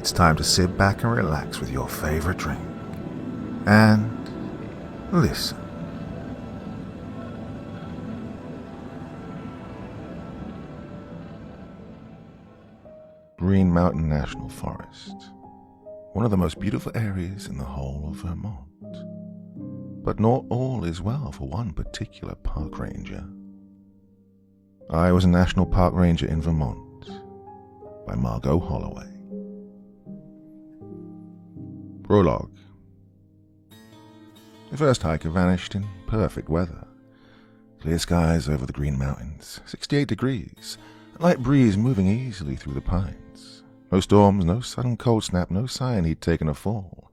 It's time to sit back and relax with your favorite drink. And listen. Green Mountain National Forest. One of the most beautiful areas in the whole of Vermont. But not all is well for one particular park ranger. I was a national park ranger in Vermont by Margot Holloway. Prologue. The first hiker vanished in perfect weather. Clear skies over the Green Mountains, 68 degrees, a light breeze moving easily through the pines. No storms, no sudden cold snap, no sign he'd taken a fall.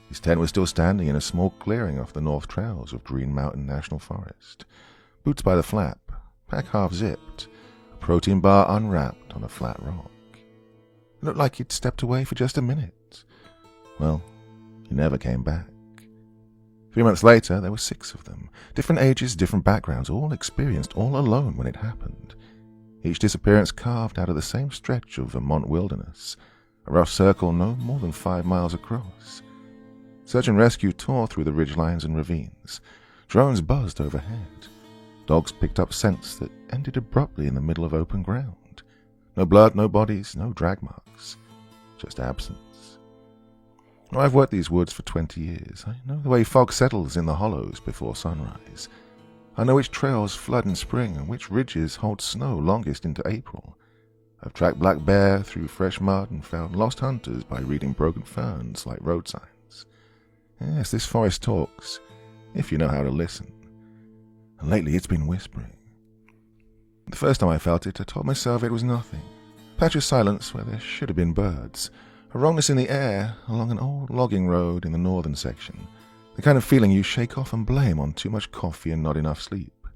His tent was still standing in a small clearing off the north trails of Green Mountain National Forest. Boots by the flap, pack half zipped, a protein bar unwrapped on a flat rock. It looked like he'd stepped away for just a minute. Well, he never came back. 3 months later, there were 6 of them. Different ages, different backgrounds, all experienced, all alone when it happened. Each disappearance carved out of the same stretch of Vermont wilderness, a rough circle no more than 5 miles across. Search and rescue tore through the ridgelines and ravines. Drones buzzed overhead. Dogs picked up scents that ended abruptly in the middle of open ground. No blood, no bodies, no drag marks. Just absence. I've worked these woods for 20 years. I know the way fog settles in the hollows before sunrise. I know which trails flood in spring and which ridges hold snow longest into April. I've tracked black bear through fresh mud and found lost hunters by reading broken ferns like road signs. Yes, this forest talks, if you know how to listen. And lately it's been whispering. The first time I felt it, I told myself it was nothing. A patch of silence where there should have been birds. A wrongness in the air along an old logging road in the northern section. The kind of feeling you shake off and blame on too much coffee and not enough sleep.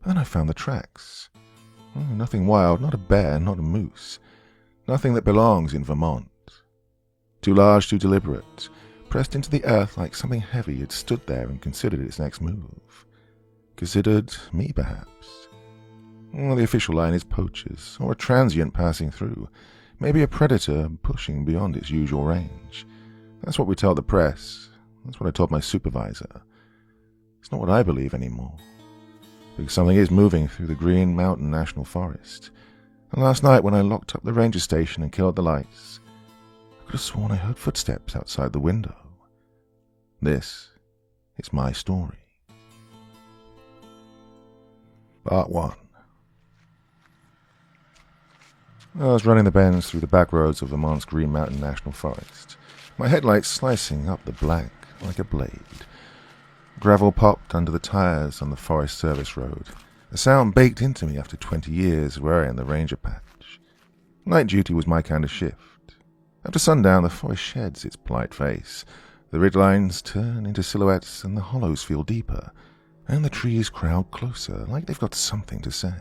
But then I found the tracks. Nothing wild, not a bear, not a moose. Nothing that belongs in Vermont. Too large, too deliberate. Pressed into the earth like something heavy had stood there and considered its next move. Considered me, perhaps. Well, the official line is poachers, or a transient passing through. Maybe a predator pushing beyond its usual range. That's what we tell the press. That's what I told my supervisor. It's not what I believe anymore. Because something is moving through the Green Mountain National Forest. And last night when I locked up the ranger station and killed the lights, I could have sworn I heard footsteps outside the window. This is my story. Part 1. I was running the bends through the back roads of Vermont's Green Mountain National Forest, my headlights slicing up the black like a blade. Gravel popped under the tires on the Forest Service Road, a sound baked into me after 20 years wearing the ranger patch. Night duty was my kind of shift. After sundown, the forest sheds its polite face. The ridgelines turn into silhouettes and the hollows feel deeper, and the trees crowd closer, like they've got something to say.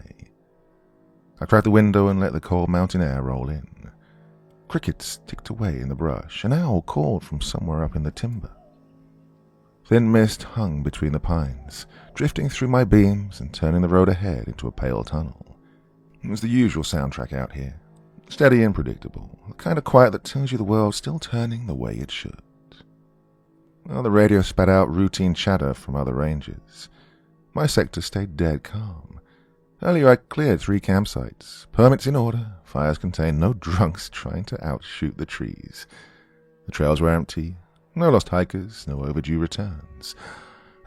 I cracked the window and let the cold mountain air roll in. Crickets ticked away in the brush. An owl called from somewhere up in the timber. Thin mist hung between the pines, drifting through my beams and turning the road ahead into a pale tunnel. It was the usual soundtrack out here. Steady and predictable. The kind of quiet that tells you the world's still turning the way it should. Well, the radio spat out routine chatter from other rangers. My sector stayed dead calm. Earlier I cleared 3 campsites, permits in order, fires contained, no drunks trying to outshoot the trees. The trails were empty, no lost hikers, no overdue returns.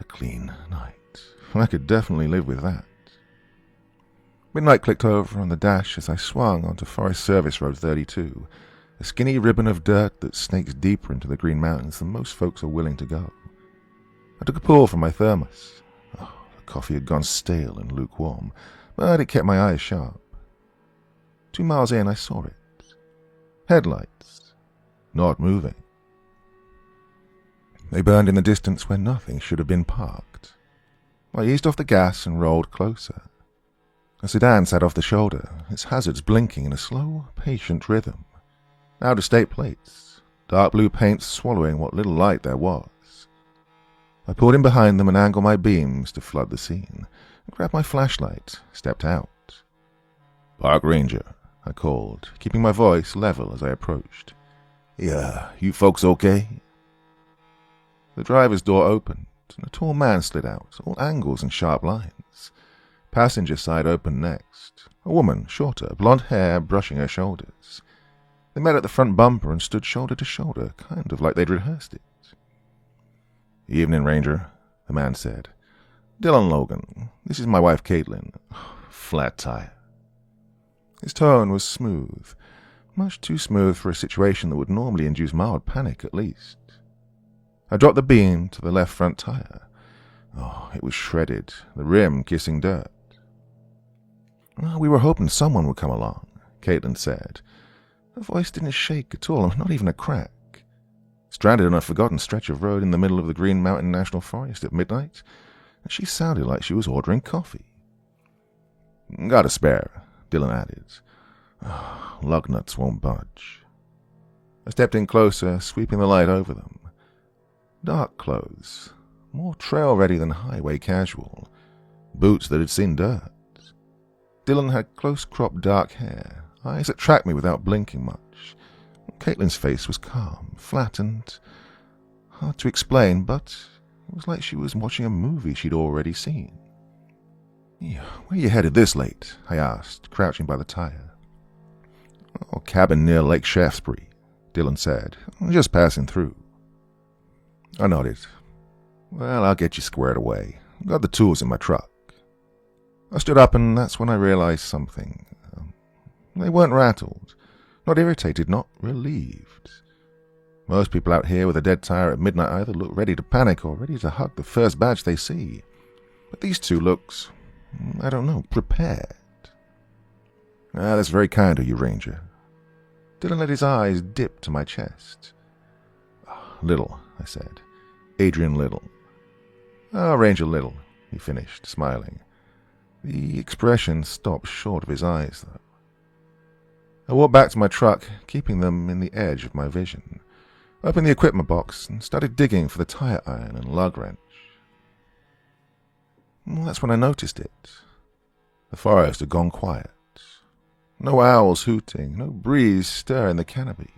A clean night. I could definitely live with that. Midnight clicked over on the dash as I swung onto Forest Service Road 32, a skinny ribbon of dirt that snakes deeper into the Green Mountains than most folks are willing to go. I took a pull from my thermos. The coffee had gone stale and lukewarm, but it kept my eyes sharp. 2 miles in, I saw it. Headlights. Not moving. They burned in the distance where nothing should have been parked. I eased off the gas and rolled closer. A sedan sat off the shoulder, its hazards blinking in a slow, patient rhythm. Out-of-state plates, dark blue paint swallowing what little light there was. I pulled in behind them and angled my beams to flood the scene. I grabbed my flashlight, stepped out. "Park Ranger," I called, keeping my voice level as I approached. Yeah, you folks okay? The driver's door opened, and a tall man slid out, all angles and sharp lines. Passenger side opened next. A woman, shorter, blonde hair brushing her shoulders. They met at the front bumper and stood shoulder to shoulder, kind of like they'd rehearsed it. Evening, Ranger, the man said. Dylan Logan. This is my wife, Caitlin. Flat tire. His tone was smooth, much too smooth for a situation that would normally induce mild panic at least. I dropped the beam to the left front tire. Oh, it was shredded, the rim kissing dirt. Well, we were hoping someone would come along, Caitlin said. Her voice didn't shake at all, not even a crack. Stranded on a forgotten stretch of road in the middle of the Green Mountain National Forest at midnight, and she sounded like she was ordering coffee. Got a spare, Dylan added. Oh, lug nuts won't budge. I stepped in closer, sweeping the light over them. Dark clothes, more trail-ready than highway casual. Boots that had seen dirt. Dylan had close-cropped dark hair, eyes that tracked me without blinking much. Caitlin's face was calm, flattened, hard to explain, but it was like she was watching a movie she'd already seen. Yeah, where you headed this late? I asked, crouching by the tire. Oh, cabin near Lake Shaftesbury, Dylan said. Just passing through. I nodded. Well, I'll get you squared away. Got the tools in my truck. I stood up, and that's when I realized something. They weren't rattled, not irritated, not relieved. Most people out here with a dead tire at midnight either look ready to panic or ready to hug the first badge they see. But these two looks, I don't know, prepared. That's very kind of you, Ranger. Dylan let his eyes dip to my chest. Little, I said. Adrian Little. Oh, Ranger Little, he finished, smiling. The expression stopped short of his eyes, though. I walked back to my truck, keeping them in the edge of my vision, opened the equipment box, and started digging for the tire iron and lug wrench. Well, that's when I noticed it. The forest had gone quiet. No owls hooting, no breeze stirring the canopy.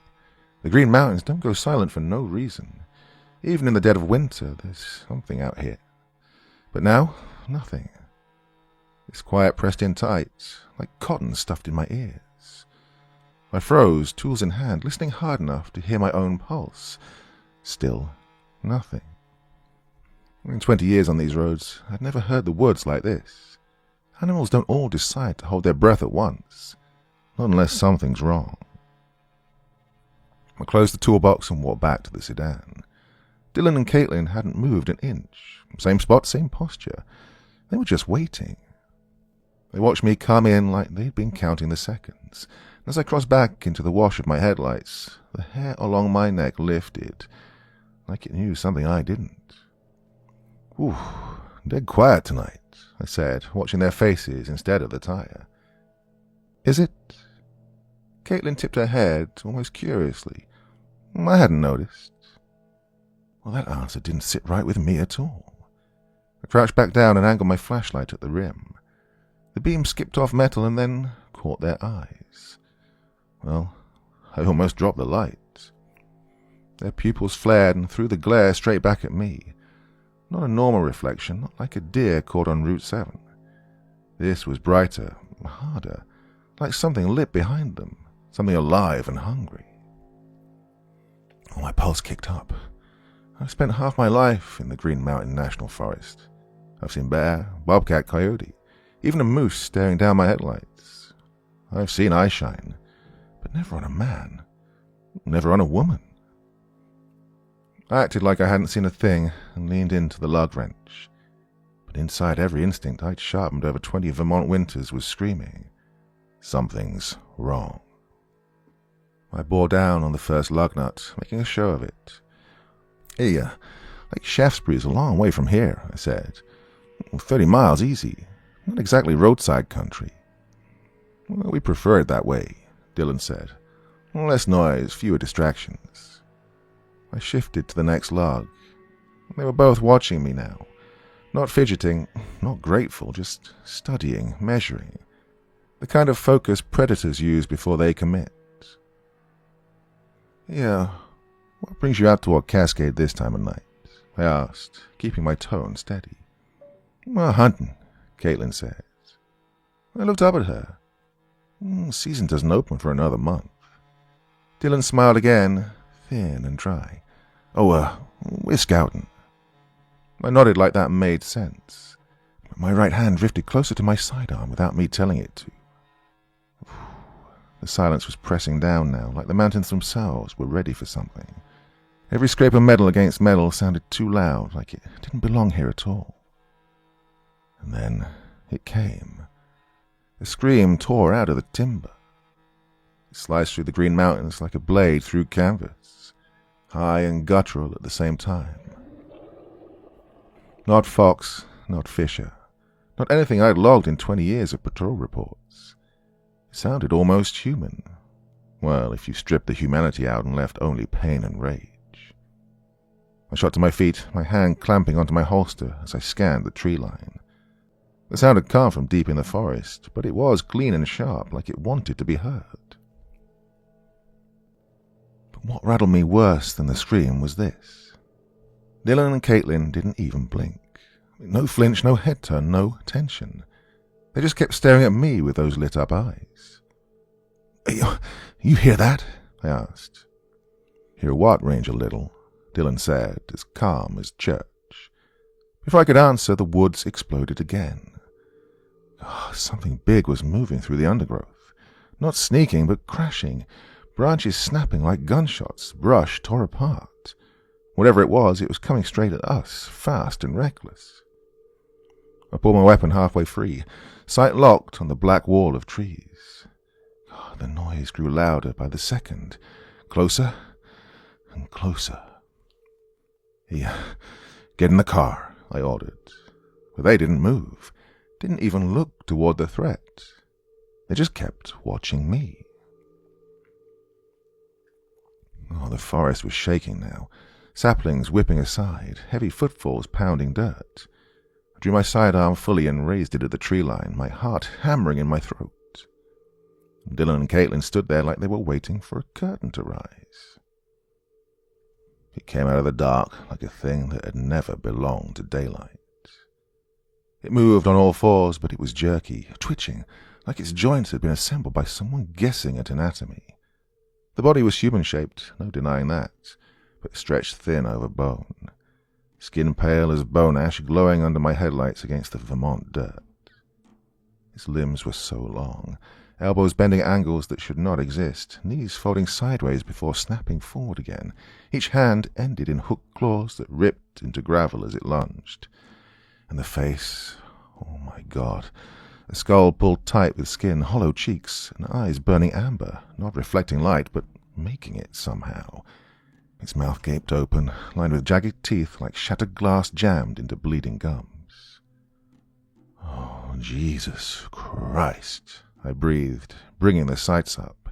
The Green Mountains don't go silent for no reason. Even in the dead of winter, there's something out here. But now, nothing. This quiet pressed in tight, like cotton stuffed in my ears. I froze, tools in hand, listening hard enough to hear my own pulse. Still, nothing. In 20 years on these roads, I'd never heard the woods like this. Animals don't all decide to hold their breath at once, not unless something's wrong. I closed the toolbox and walked back to the sedan. Dylan and Caitlin hadn't moved an inch. Same spot, same posture. They were just waiting. They watched me come in like they'd been counting the seconds. As I crossed back into the wash of my headlights, the hair along my neck lifted, like it knew something I didn't. Ooh, dead quiet tonight, I said, watching their faces instead of the tire. Is it? Caitlin tipped her head almost curiously. I hadn't noticed. Well, that answer didn't sit right with me at all. I crouched back down and angled my flashlight at the rim. The beam skipped off metal and then caught their eyes. Well, I almost dropped the light. Their pupils flared and threw the glare straight back at me. Not a normal reflection, not like a deer caught on Route 7. This was brighter, harder, like something lit behind them, something alive and hungry. Oh, my pulse kicked up. I've spent half my life in the Green Mountain National Forest. I've seen bear, bobcat, coyote, even a moose staring down my headlights. I've seen eye shine, but never on a man, never on a woman. I acted like I hadn't seen a thing and leaned into the lug wrench. But inside, every instinct I'd sharpened over 20 Vermont winters was screaming, something's wrong. I bore down on the first lug nut, making a show of it. Hey, Lake Shaftesbury's a long way from here, I said. 30 miles easy, not exactly roadside country. Well, we prefer it that way, Dylan said. Less noise, fewer distractions. I shifted to the next log. They were both watching me now. Not fidgeting, not grateful, just studying, measuring. The kind of focus predators use before they commit. Yeah, what brings you out toward Cascade this time of night? I asked, keeping my tone steady. Hunting, Caitlin says. I looked up at her. Season doesn't open for another month. Dylan smiled again, thin and dry. We're scouting. I nodded like that made sense. But my right hand drifted closer to my sidearm without me telling it to. The silence was pressing down now, like the mountains themselves were ready for something. Every scrape of metal against metal sounded too loud, like it didn't belong here at all. And then it came. A scream tore out of the timber. It sliced through the green mountains like a blade through canvas, high and guttural at the same time. Not Fox, not Fisher, not anything I'd logged in 20 years of patrol reports. It sounded almost human. Well, if you stripped the humanity out and left only pain and rage. I shot to my feet, my hand clamping onto my holster as I scanned the tree line. The sound had come from deep in the forest, but it was clean and sharp, like it wanted to be heard. But what rattled me worse than the scream was this. Dylan and Caitlin didn't even blink. No flinch, no head turn, no tension. They just kept staring at me with those lit-up eyes. You hear that? I asked. Hear what, Ranger Little? Dylan said, as calm as church. Before I could answer, the woods exploded again. Something big was moving through the undergrowth. Not sneaking, but crashing. Branches snapping like gunshots. Brush tore apart. Whatever it was coming straight at us, fast and reckless. I pulled my weapon halfway free, sight locked on the black wall of trees. The noise grew louder by the second, closer and closer. Yeah, get in the car, I ordered. But they didn't move, didn't even look toward the threat. They just kept watching me. The forest was shaking now, saplings whipping aside, heavy footfalls pounding dirt. I drew my sidearm fully and raised it at the tree line, my heart hammering in my throat. Dylan and Caitlin stood there like they were waiting for a curtain to rise. It came out of the dark like a thing that had never belonged to daylight. It moved on all fours, but it was jerky, twitching, like its joints had been assembled by someone guessing at anatomy. The body was human-shaped, no denying that, but stretched thin over bone. Skin pale as bone ash glowing under my headlights against the Vermont dirt. Its limbs were so long, elbows bending at angles that should not exist, knees folding sideways before snapping forward again. Each hand ended in hooked claws that ripped into gravel as it lunged. And the face, oh my God, a skull pulled tight with skin, hollow cheeks, and eyes burning amber, not reflecting light, but making it somehow. Its mouth gaped open, lined with jagged teeth like shattered glass jammed into bleeding gums. Oh, Jesus Christ, I breathed, bringing the sights up.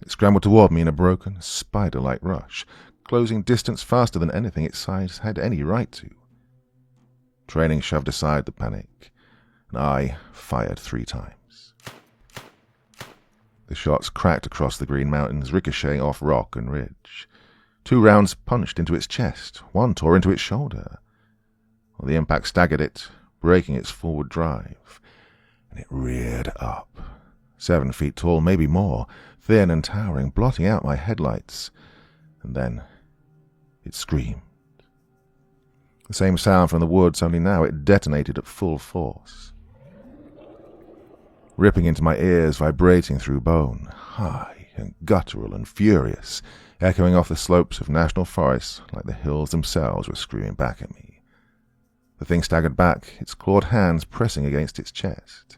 It scrambled toward me in a broken, spider-like rush, closing distance faster than anything its size had any right to. Training shoved aside the panic, and I fired 3 times. The shots cracked across the green mountains, ricocheting off rock and ridge. 2 rounds punched into its chest, 1 tore into its shoulder. The impact staggered it, breaking its forward drive, and it reared up. 7 feet tall, maybe more, thin and towering, blotting out my headlights. And then it screamed. The same sound from the woods, only now it detonated at full force. Ripping into my ears, vibrating through bone, high and guttural and furious, echoing off the slopes of national forests like the hills themselves were screaming back at me. The thing staggered back, its clawed hands pressing against its chest.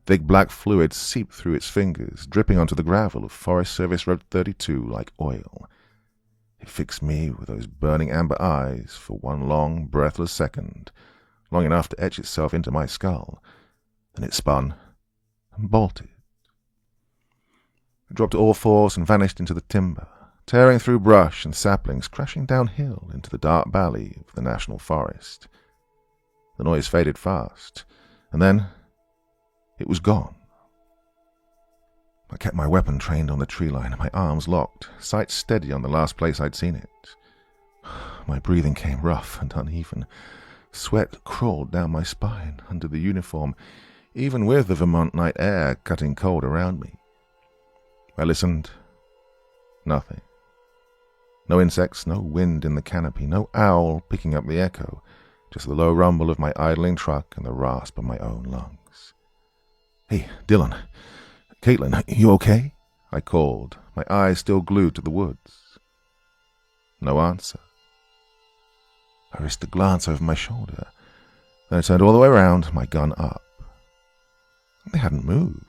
Thick black fluid seeped through its fingers, dripping onto the gravel of Forest Service Road 32 like oil. It fixed me with those burning amber eyes for 1 long, breathless second, long enough to etch itself into my skull. Then it spun and bolted. It dropped to all fours and vanished into the timber, tearing through brush and saplings, crashing downhill into the dark valley of the national forest. The noise faded fast, and then it was gone. I kept my weapon trained on the tree line, my arms locked, sight steady on the last place I'd seen it. My breathing came rough and uneven. Sweat crawled down my spine under the uniform, even with the Vermont night air cutting cold around me. I listened. Nothing. No insects, no wind in the canopy, no owl picking up the echo, just the low rumble of my idling truck and the rasp of my own lungs. "Hey, Dylan. Caitlin, you okay?" I called, my eyes still glued to the woods. No answer. I risked a glance over my shoulder, then I turned all the way around, my gun up. They hadn't moved.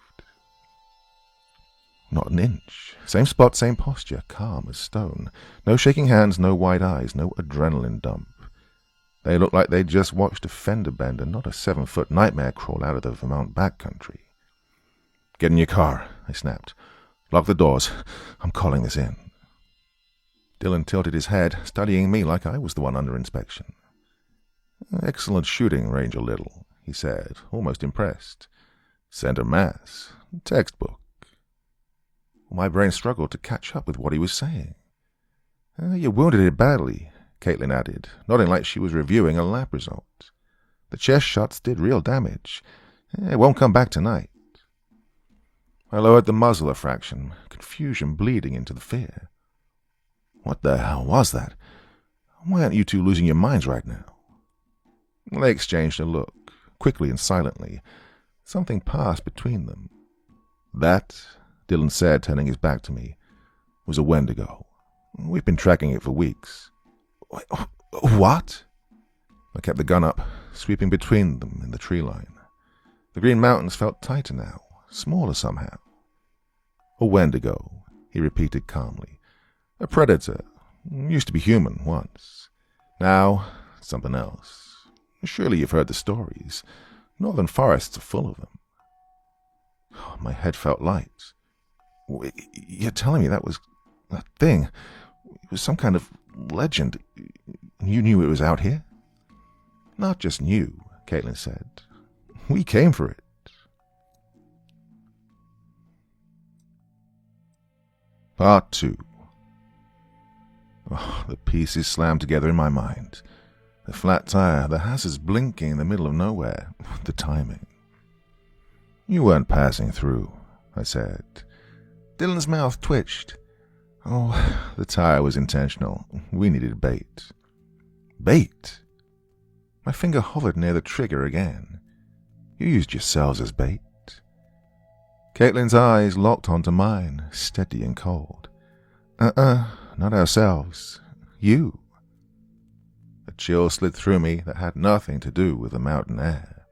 Not an inch. Same spot, same posture, calm as stone. No shaking hands, no wide eyes, no adrenaline dump. They looked like they'd just watched a fender bender, not a 7-foot nightmare crawl out of the Vermont backcountry. "Get in your car," I snapped. "Lock the doors. I'm calling this in." Dylan tilted his head, studying me like I was the one under inspection. "Excellent shooting, Ranger Little," he said, almost impressed. "Center mass. Textbook." My brain struggled to catch up with what he was saying. "You wounded it badly," Caitlin added, nodding like she was reviewing a lab result. "The chest shots did real damage. It won't come back tonight." I lowered the muzzle a fraction, confusion bleeding into the fear. "What the hell was that? Why aren't you two losing your minds right now?" They exchanged a look, quickly and silently. Something passed between them. "That," Dylan said, turning his back to me, "was a Wendigo. We've been tracking it for weeks." "What?" I kept the gun up, sweeping between them in the tree line. The Green Mountains felt tighter now, smaller somehow. "A Wendigo," he repeated calmly. "A predator. Used to be human once. Now, something else. Surely you've heard the stories. Northern forests are full of them." My head felt light. "You're telling me that thing, it was some kind of legend. You knew it was out here?" "Not just knew," Caitlin said. "We came for it." Part 2. The pieces slammed together in my mind. The flat tire, the hazards blinking in the middle of nowhere, the timing. "You weren't passing through," I said. Dylan's mouth twitched. "Oh, the tire was intentional. We needed bait." "Bait?" My finger hovered near the trigger again. "You used yourselves as bait." Caitlin's eyes locked onto mine, steady and cold. Not ourselves. You." A chill slid through me that had nothing to do with the mountain air.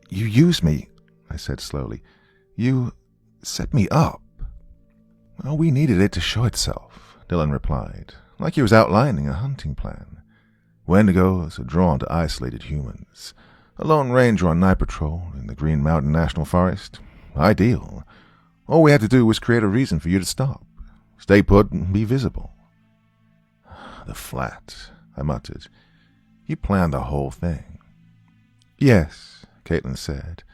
"You used me," I said slowly. "You set me up." "Well, we needed it to show itself," Dylan replied, like he was outlining a hunting plan. "Wendigos are drawn to isolated humans. A lone ranger on night patrol in the Green Mountain National Forest. Ideal. All we had to do was create a reason for you to stop. Stay put and be visible." "The flat," I muttered. "You planned the whole thing." "Yes," Caitlin said,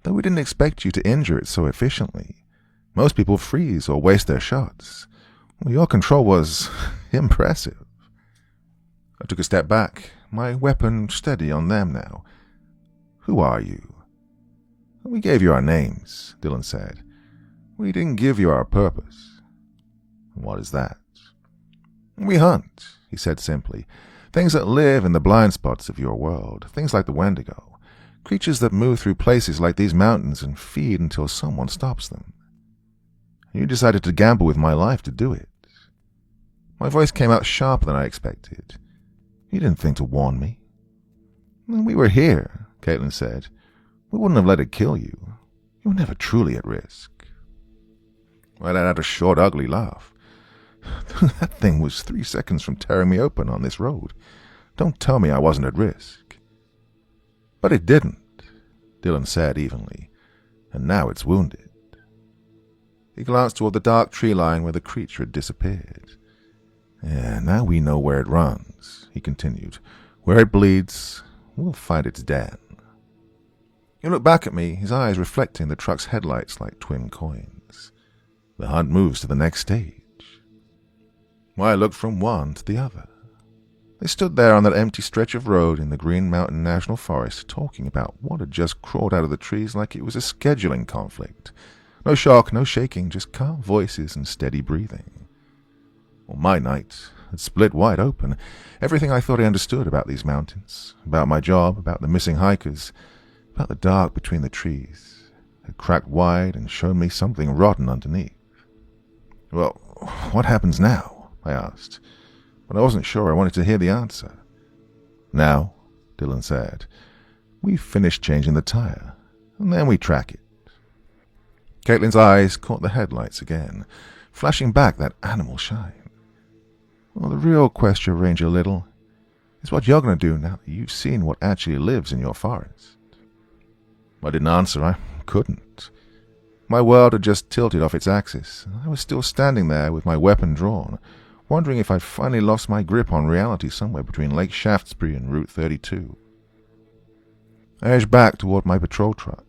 "though we didn't expect you to injure it so efficiently. Most people freeze or waste their shots. Well, your control was impressive." I took a step back, my weapon steady on them now. "Who are you?" "We gave you our names," Dylan said. "We didn't give you our purpose." "What is that?" "We hunt," he said simply. "Things that live in the blind spots of your world. Things like the Wendigo. Creatures that move through places like these mountains and feed until someone stops them. You decided to gamble with my life to do it." My voice came out sharper than I expected. "You didn't think to warn me." "We were here," Caitlin said. "We wouldn't have let it kill you. You were never truly at risk." I let out a short, ugly laugh. "That thing was 3 seconds from tearing me open on this road. Don't tell me I wasn't at risk." "But it didn't," Dylan said evenly, "and now it's wounded." He glanced toward the dark tree line where the creature had disappeared. "Yeah, now we know where it runs," he continued. "Where it bleeds, we'll find its den." He looked back at me, his eyes reflecting the truck's headlights like twin coins. The hunt moves to the next stage. I looked from one to the other. They stood there on that empty stretch of road in the Green Mountain National Forest, talking about what had just crawled out of the trees like it was a scheduling conflict. No shock, no shaking, just calm voices and steady breathing. Well, my night had split wide open. Everything I thought I understood about these mountains, about my job, about the missing hikers, about the dark between the trees, had cracked wide and shown me something rotten underneath. Well, what happens now? I asked, but I wasn't sure I wanted to hear the answer. Now, Dylan said, we finished changing the tire, and then we track it. Caitlin's eyes caught the headlights again, flashing back that animal shine. Well, the real question, Ranger Little, is what you're going to do now that you've seen what actually lives in your forest. I didn't answer. I couldn't. My world had just tilted off its axis, and I was still standing there with my weapon drawn, wondering if I'd finally lost my grip on reality somewhere between Lake Shaftesbury and Route 32. I edged back toward my patrol truck,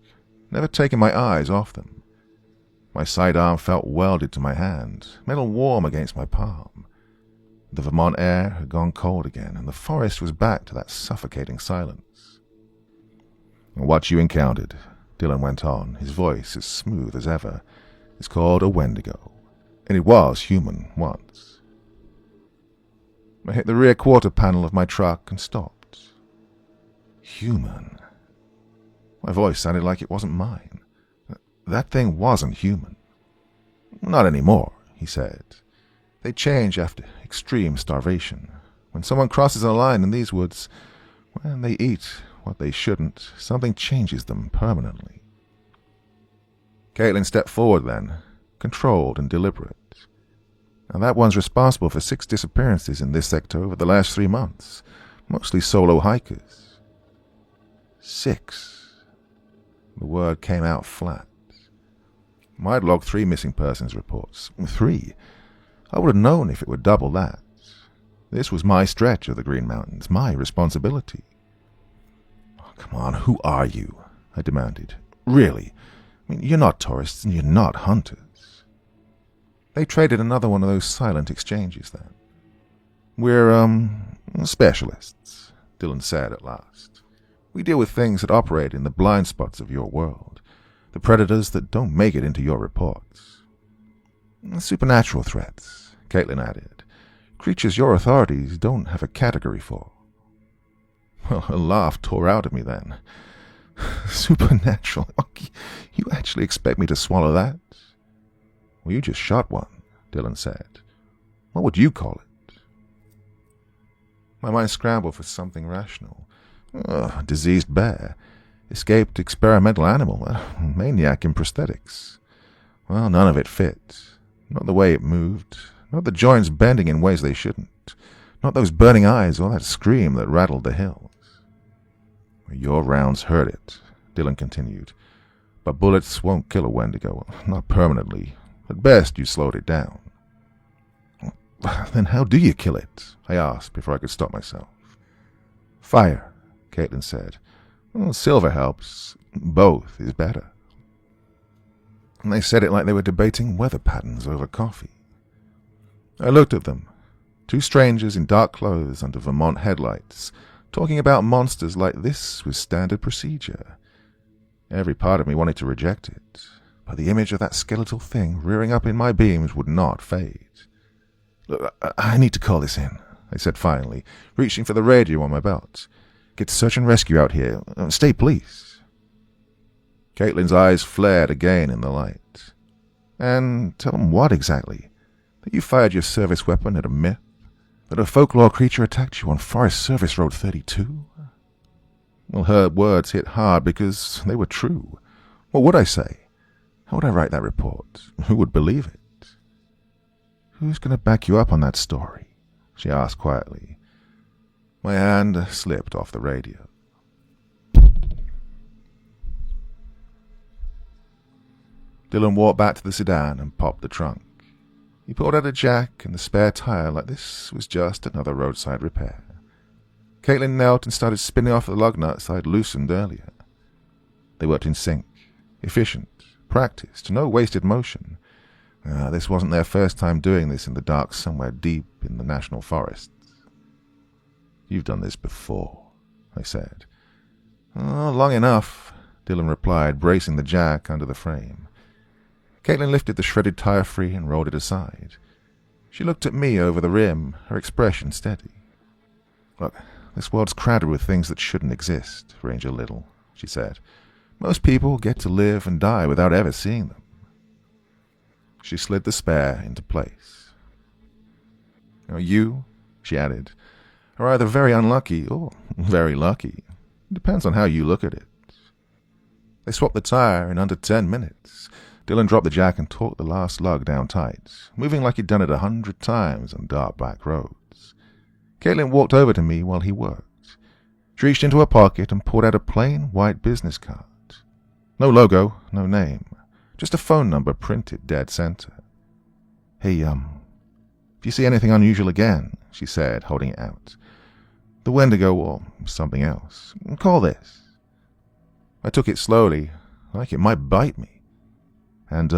never taking my eyes off them. My sidearm felt welded to my hand, metal warm against my palm. The Vermont air had gone cold again, and the forest was back to that suffocating silence. What you encountered, Dylan went on, his voice as smooth as ever, is called a Wendigo, and it was human once. I hit the rear quarter panel of my truck and stopped. Human. My voice sounded like it wasn't mine. That thing wasn't human. Not anymore, he said. They change after extreme starvation. When someone crosses a line in these woods, when they eat what they shouldn't, something changes them permanently. Caitlin stepped forward then, controlled and deliberate. Now that one's responsible for 6 disappearances in this sector over the last 3 months, mostly solo hikers. 6. The word came out flat. I'd logged 3 missing persons reports. 3. I would have known if it were double that. This was my stretch of the Green Mountains, my responsibility. Come on, who are you? I demanded. Really? I mean, you're not tourists and you're not hunters. They traded another one of those silent exchanges then. We're, specialists, Dylan said at last. We deal with things that operate in the blind spots of your world, the predators that don't make it into your reports. Supernatural threats, Caitlin added. Creatures your authorities don't have a category for. Well, a laugh tore out of me then. Supernatural? You actually expect me to swallow that? Well, you just shot one, Dylan said. What would you call it? My mind scrambled for something rational. Diseased bear. Escaped experimental animal. Maniac in prosthetics. Well, none of it fit. Not the way it moved. Not the joints bending in ways they shouldn't. Not those burning eyes or that scream that rattled the hills. Your rounds hurt it, Dylan continued. But bullets won't kill a Wendigo, not permanently. At best, you slowed it down. Then how do you kill it? I asked before I could stop myself. Fire, Caitlin said. Well, silver helps. Both is better. And they said it like they were debating weather patterns over coffee. I looked at them, 2 strangers in dark clothes under Vermont headlights, talking about monsters like this was standard procedure. Every part of me wanted to reject it, but the image of that skeletal thing rearing up in my beams would not fade. Look, I need to call this in, I said finally, reaching for the radio on my belt. Get search and rescue out here. Stay, please. Caitlin's eyes flared again in the light. And tell them what exactly? That you fired your service weapon at a myth? That a folklore creature attacked you on Forest Service Road 32? Well, her words hit hard because they were true. What would I say? How would I write that report? Who would believe it? Who's going to back you up on that story? She asked quietly. My hand slipped off the radio. Dylan walked back to the sedan and popped the trunk. He pulled out a jack and the spare tire like this was just another roadside repair. Caitlin knelt and started spinning off the lug nuts I'd loosened earlier. They worked in sync, efficient, practiced, no wasted motion. This wasn't their first time doing this in the dark somewhere deep in the national forests. "You've done this before," I said. "Oh, long enough," Dylan replied, bracing the jack under the frame. Caitlin lifted the shredded tire free and rolled it aside. She looked at me over the rim, her expression steady. "Look, this world's crowded with things that shouldn't exist, Ranger Little," she said. "Most people get to live and die without ever seeing them." She slid the spare into place. "You," she added, "are either very unlucky or very lucky. It depends on how you look at it." They swapped the tire in under 10 minutes. Dylan dropped the jack and torqued the last lug down tight, moving like he'd done it 100 times on dark back roads. Caitlin walked over to me while he worked. She reached into her pocket and pulled out a plain white business card. No logo, no name, just a phone number printed dead center. "Hey, if you see anything unusual again," she said, holding it out, "the Wendigo or something else, call this." I took it slowly, like it might bite me. "And,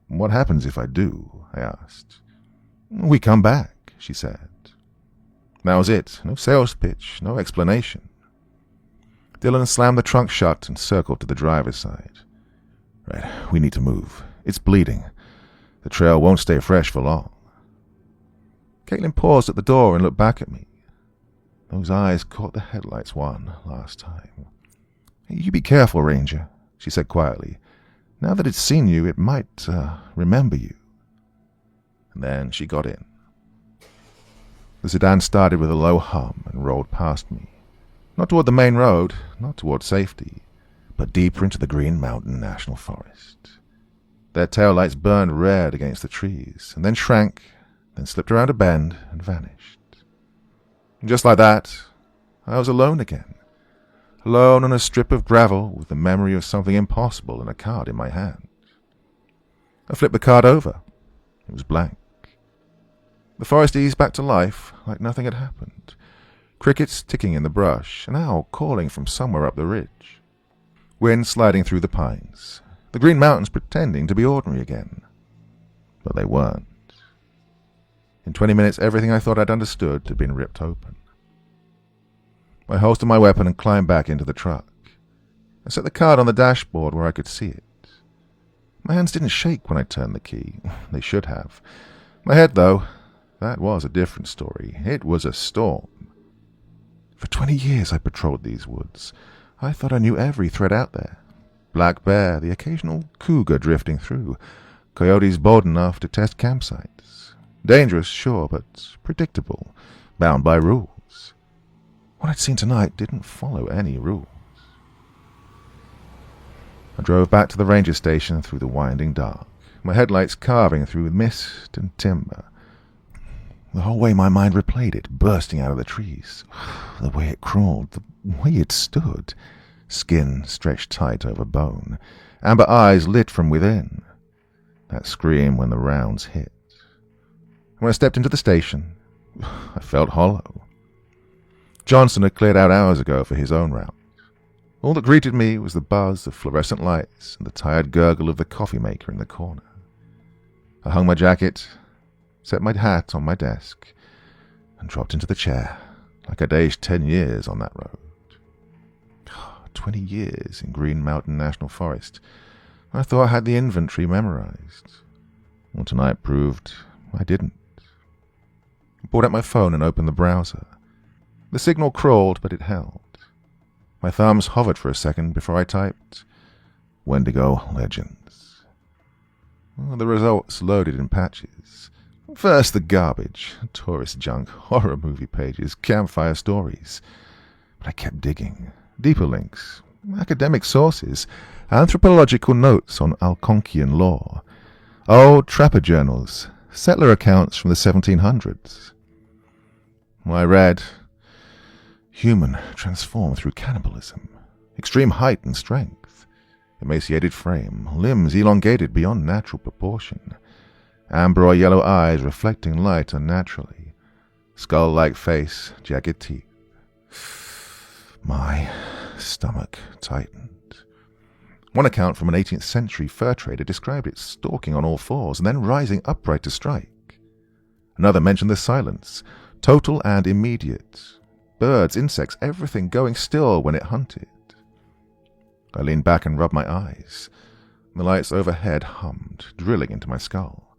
what happens if I do?" I asked. "We come back," she said. That was it. No sales pitch, no explanation. Dylan slammed the trunk shut and circled to the driver's side. "Right, we need to move. It's bleeding. The trail won't stay fresh for long." Caitlin paused at the door and looked back at me. Those eyes caught the headlights one last time. "You be careful, Ranger," she said quietly. "Now that it's seen you, it might, remember you." And then she got in. The sedan started with a low hum and rolled past me. Not toward the main road, not toward safety, but deeper into the Green Mountain National Forest. Their taillights burned red against the trees, and then shrank, then slipped around a bend and vanished. And just like that, I was alone again. Alone on a strip of gravel with the memory of something impossible and a card in my hand. I flipped the card over. It was blank. The forest eased back to life like nothing had happened. Crickets ticking in the brush, an owl calling from somewhere up the ridge. Wind sliding through the pines. The Green Mountains pretending to be ordinary again. But they weren't. In 20 minutes, everything I thought I'd understood had been ripped open. I holstered my weapon and climbed back into the truck. I set the card on the dashboard where I could see it. My hands didn't shake when I turned the key. They should have. My head, though, that was a different story. It was a storm. For 20 years I patrolled these woods. I thought I knew every thread out there. Black bear, the occasional cougar drifting through, coyotes bold enough to test campsites. Dangerous, sure, but predictable, bound by rules. What I'd seen tonight didn't follow any rules. I drove back to the ranger station through the winding dark, my headlights carving through mist and timber. The whole way my mind replayed it, bursting out of the trees. The way it crawled, the way it stood. Skin stretched tight over bone, amber eyes lit from within. That scream when the rounds hit. When I stepped into the station, I felt hollow. Johnson had cleared out hours ago for his own route. All that greeted me was the buzz of fluorescent lights and the tired gurgle of the coffee maker in the corner. I hung my jacket, set my hat on my desk, and dropped into the chair like I'd aged 10 years on that road. 20 years in Green Mountain National Forest. I thought I had the inventory memorized. Well, tonight proved I didn't. I pulled out my phone and opened the browser. The signal crawled, but it held. My thumbs hovered for a second before I typed Wendigo Legends. Well, the results loaded in patches. First the garbage, tourist junk, horror movie pages, campfire stories. But I kept digging. Deeper links, academic sources, anthropological notes on Algonquian lore, old trapper journals, settler accounts from the 1700s. I read, human transformed through cannibalism, extreme height and strength, emaciated frame, limbs elongated beyond natural proportion, amber or yellow eyes reflecting light unnaturally, skull-like face, jagged teeth. My stomach tightened. One account from an 18th century fur trader described it stalking on all fours and then rising upright to strike. Another mentioned the silence, total and immediate. Birds, insects, everything going still when it hunted. I leaned back and rubbed my eyes. The lights overhead hummed, drilling into my skull.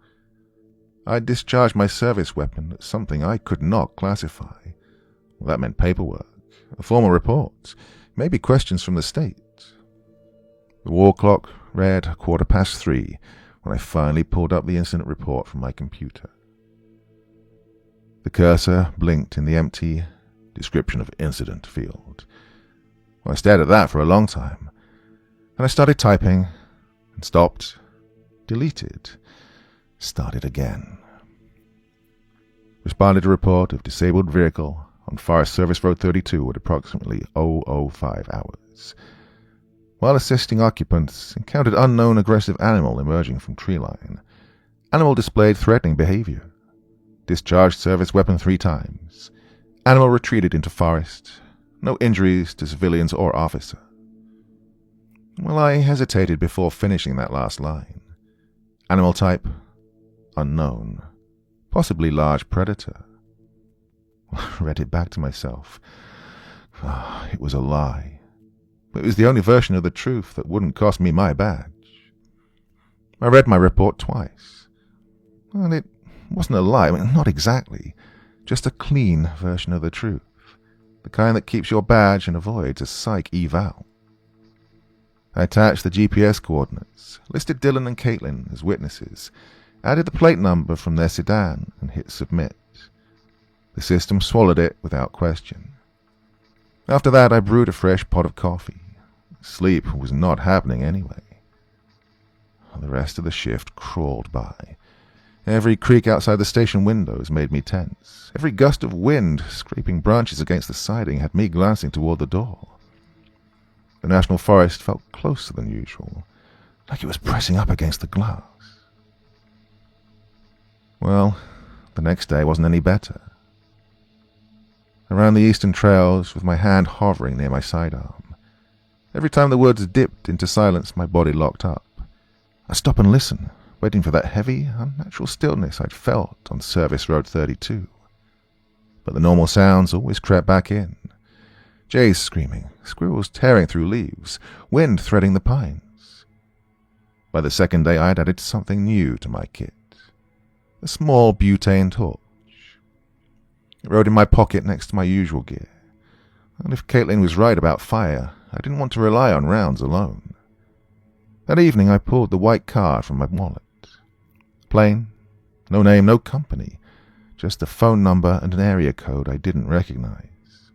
I discharged my service weapon at something I could not classify. Well, that meant paperwork, a formal report, maybe questions from the state. The wall clock read 3:15 when I finally pulled up the incident report from my computer. The cursor blinked in the empty description of incident field. Well, I stared at that for a long time. Then I started typing and stopped, deleted, started again. Responded to report of disabled vehicle on Forest Service Road 32 at approximately 0:05 hours. While assisting occupants, encountered unknown aggressive animal emerging from tree line. Animal displayed threatening behavior. Discharged service weapon 3 times. Animal retreated into forest. No injuries to civilians or officer. Well, I hesitated before finishing that last line. Animal type, unknown. Possibly large predator. I read it back to myself. It was a lie. It was the only version of the truth that wouldn't cost me my badge. I read my report twice. Well, it wasn't a lie, not exactly. Just a clean version of the truth. The kind that keeps your badge and avoids a psych eval. I attached the GPS coordinates, listed Dylan and Caitlin as witnesses, added the plate number from their sedan, and hit submit. The system swallowed it without question. After that, I brewed a fresh pot of coffee. Sleep was not happening anyway. The rest of the shift crawled by. Every creak outside the station windows made me tense. Every gust of wind scraping branches against the siding had me glancing toward the door. The National Forest felt closer than usual, like it was pressing up against the glass. Well, the next day wasn't any better. Around the eastern trails, with my hand hovering near my sidearm. Every time the woods dipped into silence, my body locked up. I'd stop and listen, waiting for that heavy, unnatural stillness I'd felt on Service Road 32. But the normal sounds always crept back in. Jays screaming, squirrels tearing through leaves, wind threading the pines. By the second day, I'd added something new to my kit. A small butane torch. It rode in my pocket next to my usual gear. And if Caitlin was right about fire, I didn't want to rely on rounds alone. That evening I pulled the white card from my wallet. Plain, no name, no company, just a phone number and an area code I didn't recognize.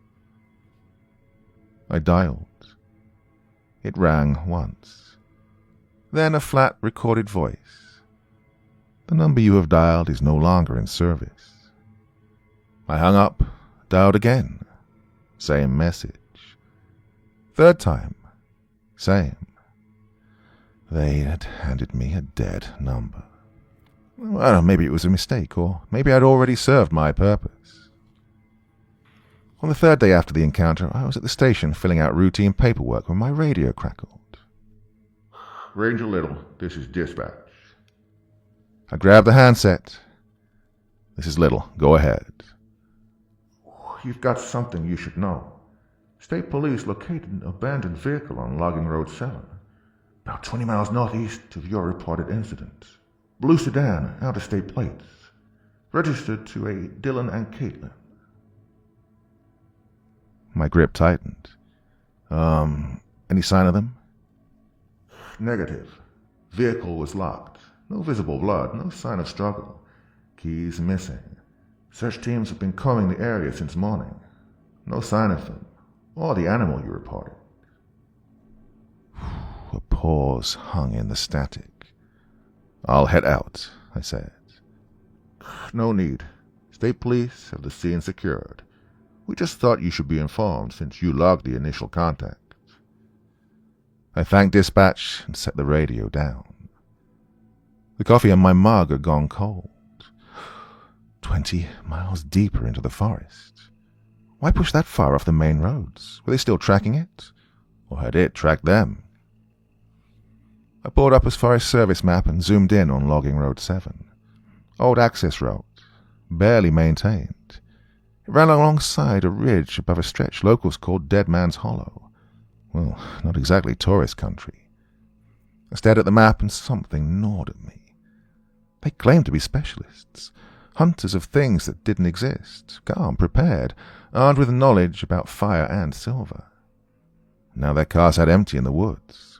I dialed. It rang once. Then a flat recorded voice. The number you have dialed is no longer in service. I hung up, dialed again. Same message. Third time. Same. They had handed me a dead number. Well, maybe it was a mistake, or maybe I'd already served my purpose. On the third day after the encounter, I was at the station filling out routine paperwork when my radio crackled. Ranger Little, this is dispatch. I grabbed the handset. This is Little. Go ahead. You've got something you should know. State Police located an abandoned vehicle on Logging Road 7, about 20 miles northeast of your reported incident. Blue sedan, out-of-state plates. Registered to a Dylan and Caitlin. My grip tightened. Any sign of them? Negative. Vehicle was locked. No visible blood, no sign of struggle. Keys missing. Search teams have been combing the area since morning. No sign of them, or the animal you reported. A pause hung in the static. I'll head out, I said. No need. State Police have the scene secured. We just thought you should be informed since you logged the initial contact. I thanked dispatch and set the radio down. The coffee in my mug had gone cold. 20 miles deeper into the forest. Why push that far off the main roads? Were they still tracking it? Or had it tracked them? I pulled up his Forest Service map and zoomed in on Logging Road 7. Old access road, barely maintained. It ran alongside a ridge above a stretch locals called Dead Man's Hollow. Well, not exactly tourist country. I stared at the map and something gnawed at me. They claimed to be specialists, hunters of things that didn't exist, calm, prepared, armed with knowledge about fire and silver. Now their car sat empty in the woods.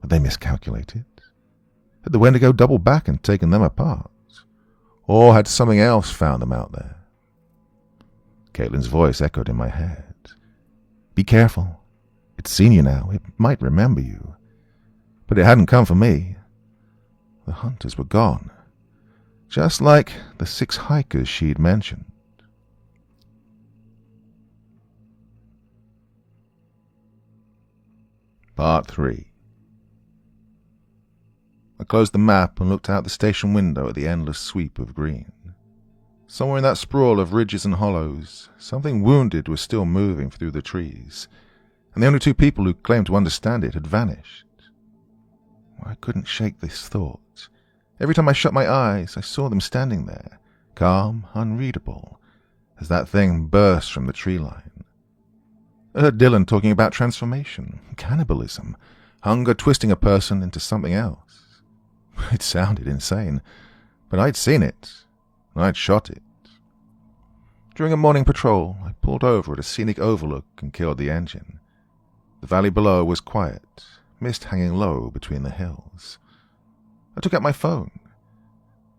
Had they miscalculated? Had the Wendigo doubled back and taken them apart? Or had something else found them out there? Caitlin's voice echoed in my head. Be careful. It's seen you now. It might remember you. But it hadn't come for me. The hunters were gone. Just like the 6 hikers she'd mentioned. Part 3. I closed the map and looked out the station window at the endless sweep of green. Somewhere in that sprawl of ridges and hollows, something wounded was still moving through the trees, and the only 2 people who claimed to understand it had vanished. I couldn't shake this thought. Every time I shut my eyes, I saw them standing there, calm, unreadable, as that thing burst from the tree line. I heard Dylan talking about transformation, cannibalism, hunger twisting a person into something else. It sounded insane, but I'd seen it, and I'd shot it. During a morning patrol, I pulled over at a scenic overlook and killed the engine. The valley below was quiet, mist hanging low between the hills. I took out my phone.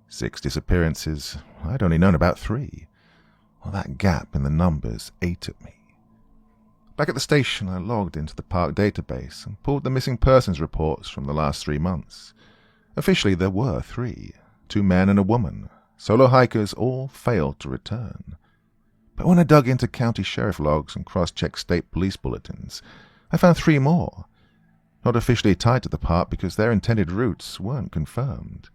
6 disappearances. I'd only known about 3. Well, that gap in the numbers ate at me. Back at the station, I logged into the park database and pulled the missing persons reports from the last 3 months. Officially, there were 3. 2 men and a woman. Solo hikers all failed to return. But when I dug into county sheriff logs and cross-checked state police bulletins, I found 3 more. Not officially tied to the park because their intended routes weren't confirmed.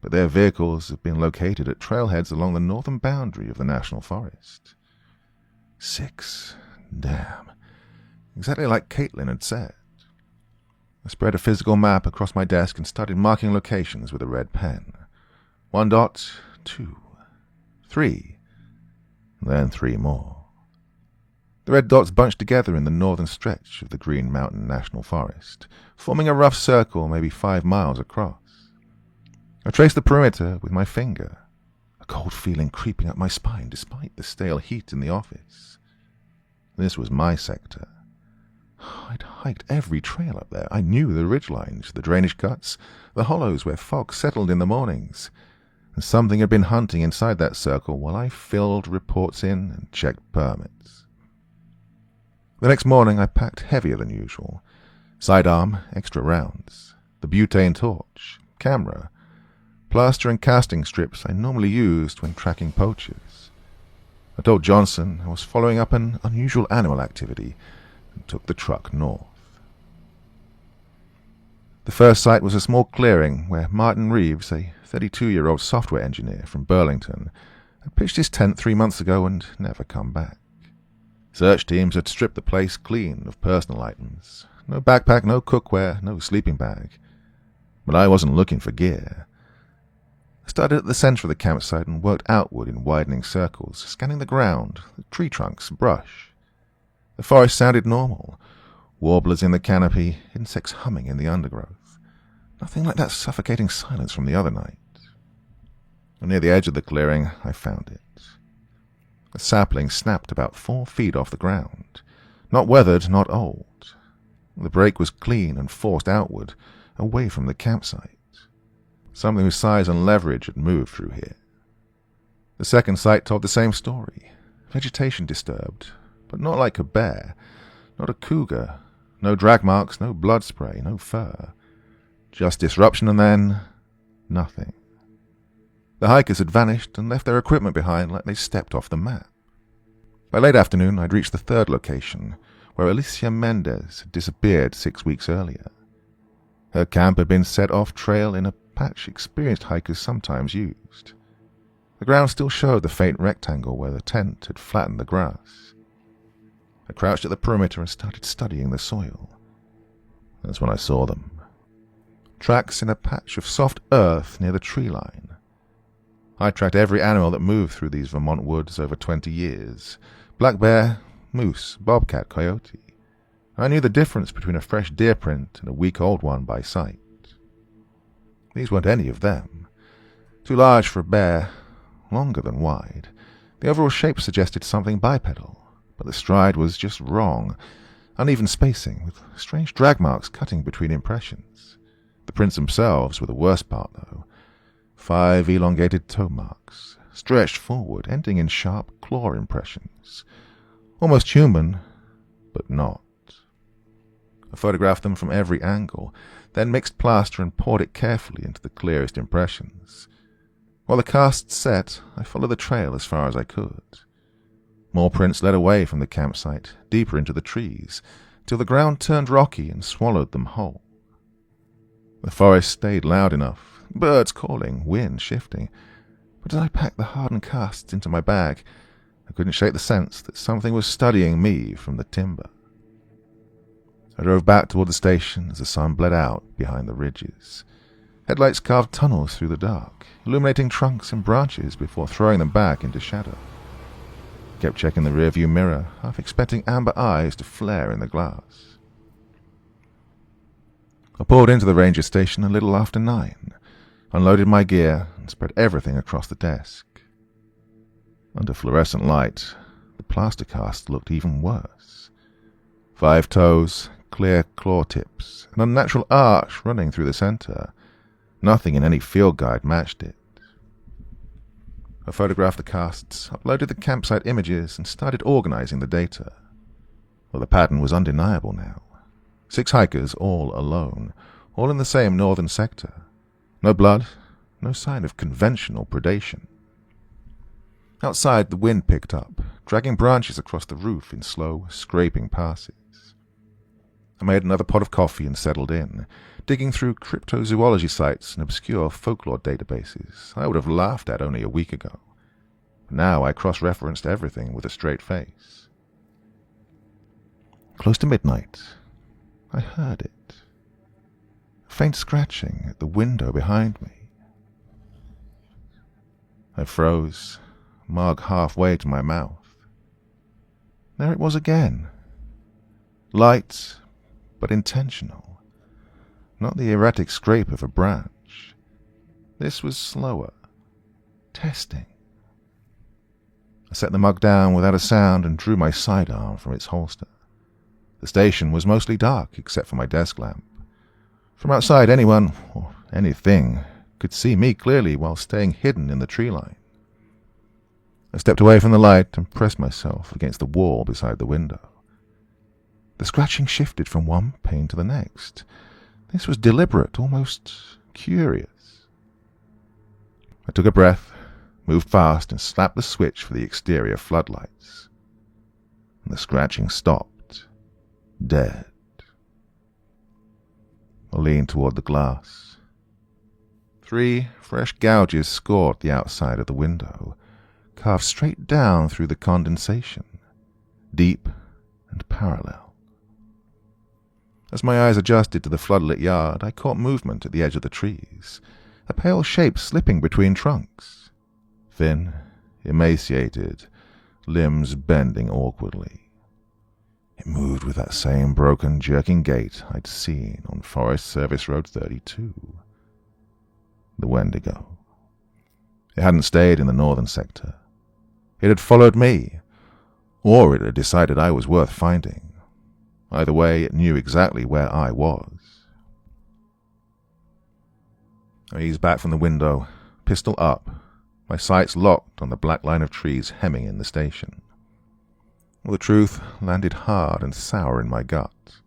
But their vehicles have been located at trailheads along the northern boundary of the national forest. 6. Damn. Exactly like Caitlin had said. I spread a physical map across my desk and started marking locations with a red pen. 1 dot, 2, 3, then 3 more. The red dots bunched together in the northern stretch of the Green Mountain National Forest, forming a rough circle maybe 5 miles across. I traced the perimeter with my finger, a cold feeling creeping up my spine despite the stale heat in the office. This was my sector. I'd hiked every trail up there. I knew the ridgelines, the drainage cuts, the hollows where fog settled in the mornings, and something had been hunting inside that circle while I filled reports in and checked permits. The next morning I packed heavier than usual. Sidearm, extra rounds, the butane torch, camera, plaster and casting strips I normally used when tracking poachers. I told Johnson I was following up an unusual animal activity and took the truck north. The first site was a small clearing where Martin Reeves, a 32-year-old software engineer from Burlington, had pitched his tent 3 months ago and never come back. Search teams had stripped the place clean of personal items. No backpack, no cookware, no sleeping bag. But I wasn't looking for gear. I started at the center of the campsite and worked outward in widening circles, scanning the ground, the tree trunks, brush. The forest sounded normal. Warblers in the canopy, insects humming in the undergrowth. Nothing like that suffocating silence from the other night. Near the edge of the clearing, I found it. A sapling snapped about 4 feet off the ground. Not weathered, not old. The break was clean and forced outward, away from the campsite. Something whose size and leverage had moved through here. The second site told the same story. Vegetation disturbed, but not like a bear, not a cougar. No drag marks, no blood spray, no fur. Just disruption and then nothing. The hikers had vanished and left their equipment behind like they stepped off the map. By late afternoon, I'd reached the 3rd location, where Alicia Mendez had disappeared 6 weeks earlier. Her camp had been set off trail in a patch experienced hikers sometimes used. The ground still showed the faint rectangle where the tent had flattened the grass. I crouched at the perimeter and started studying the soil. That's when I saw them. tracks in a patch of soft earth near the tree line. I tracked every animal that moved through these Vermont woods over 20 years. Black bear, moose, bobcat, coyote. I knew the difference between a fresh deer print and a week-old one by sight. These weren't any of them. Too large for a bear, longer than wide. The overall shape suggested something bipedal, but the stride was just wrong. Uneven spacing, with strange drag marks cutting between impressions. The prints themselves were the worst part, though. 5 elongated toe marks, stretched forward, ending in sharp claw impressions. Almost human, but not. I photographed them from every angle, then mixed plaster and poured it carefully into the clearest impressions. While the cast set, I followed the trail as far as I could. More prints led away from the campsite, deeper into the trees, till the ground turned rocky and swallowed them whole. The forest stayed loud enough, birds calling, wind shifting, but as I packed the hardened casts into my bag, I couldn't shake the sense that something was studying me from the timber. I drove back toward the station as the sun bled out behind the ridges. Headlights carved tunnels through the dark, illuminating trunks and branches before throwing them back into shadow. I kept checking the rearview mirror, half expecting amber eyes to flare in the glass. I pulled into the ranger station a little after 9, unloaded my gear, and spread everything across the desk. Under fluorescent light, the plaster cast looked even worse. 5 toes, clear claw tips, an unnatural arch running through the center. Nothing in any field guide matched it. I photographed the casts, uploaded the campsite images, and started organizing the data. Well, the pattern was undeniable now. 6 hikers, all alone, all in the same northern sector. No blood, no sign of conventional predation. Outside, the wind picked up, dragging branches across the roof in slow, scraping passes. I made another pot of coffee and settled in, digging through cryptozoology sites and obscure folklore databases I would have laughed at only a week ago. Now I cross-referenced everything with a straight face. Close to midnight, I heard it. A faint scratching at the window behind me. I froze, mug halfway to my mouth. There it was again. Light, but intentional. Not the erratic scrape of a branch. This was slower. Testing. I set the mug down without a sound and drew my sidearm from its holster. The station was mostly dark except for my desk lamp. From outside, anyone, or anything, could see me clearly while staying hidden in the tree line. I stepped away from the light and pressed myself against the wall beside the window. The scratching shifted from one pane to the next. This was deliberate, almost curious. I took a breath, moved fast, and slapped the switch for the exterior floodlights. And the scratching stopped. Dead. I leaned toward the glass. 3 fresh gouges scored the outside of the window, carved straight down through the condensation, deep and parallel. As my eyes adjusted to the floodlit yard, I caught movement at the edge of the trees, a pale shape slipping between trunks. Thin, emaciated, limbs bending awkwardly. It moved with that same broken, jerking gait I'd seen on Forest Service Road 32. The Wendigo. It hadn't stayed in the northern sector. It had followed me, or it had decided I was worth finding. Either way, it knew exactly where I was. I eased back from the window, pistol up, my sights locked on the black line of trees hemming in the station. Well, the truth landed hard and sour in my gut.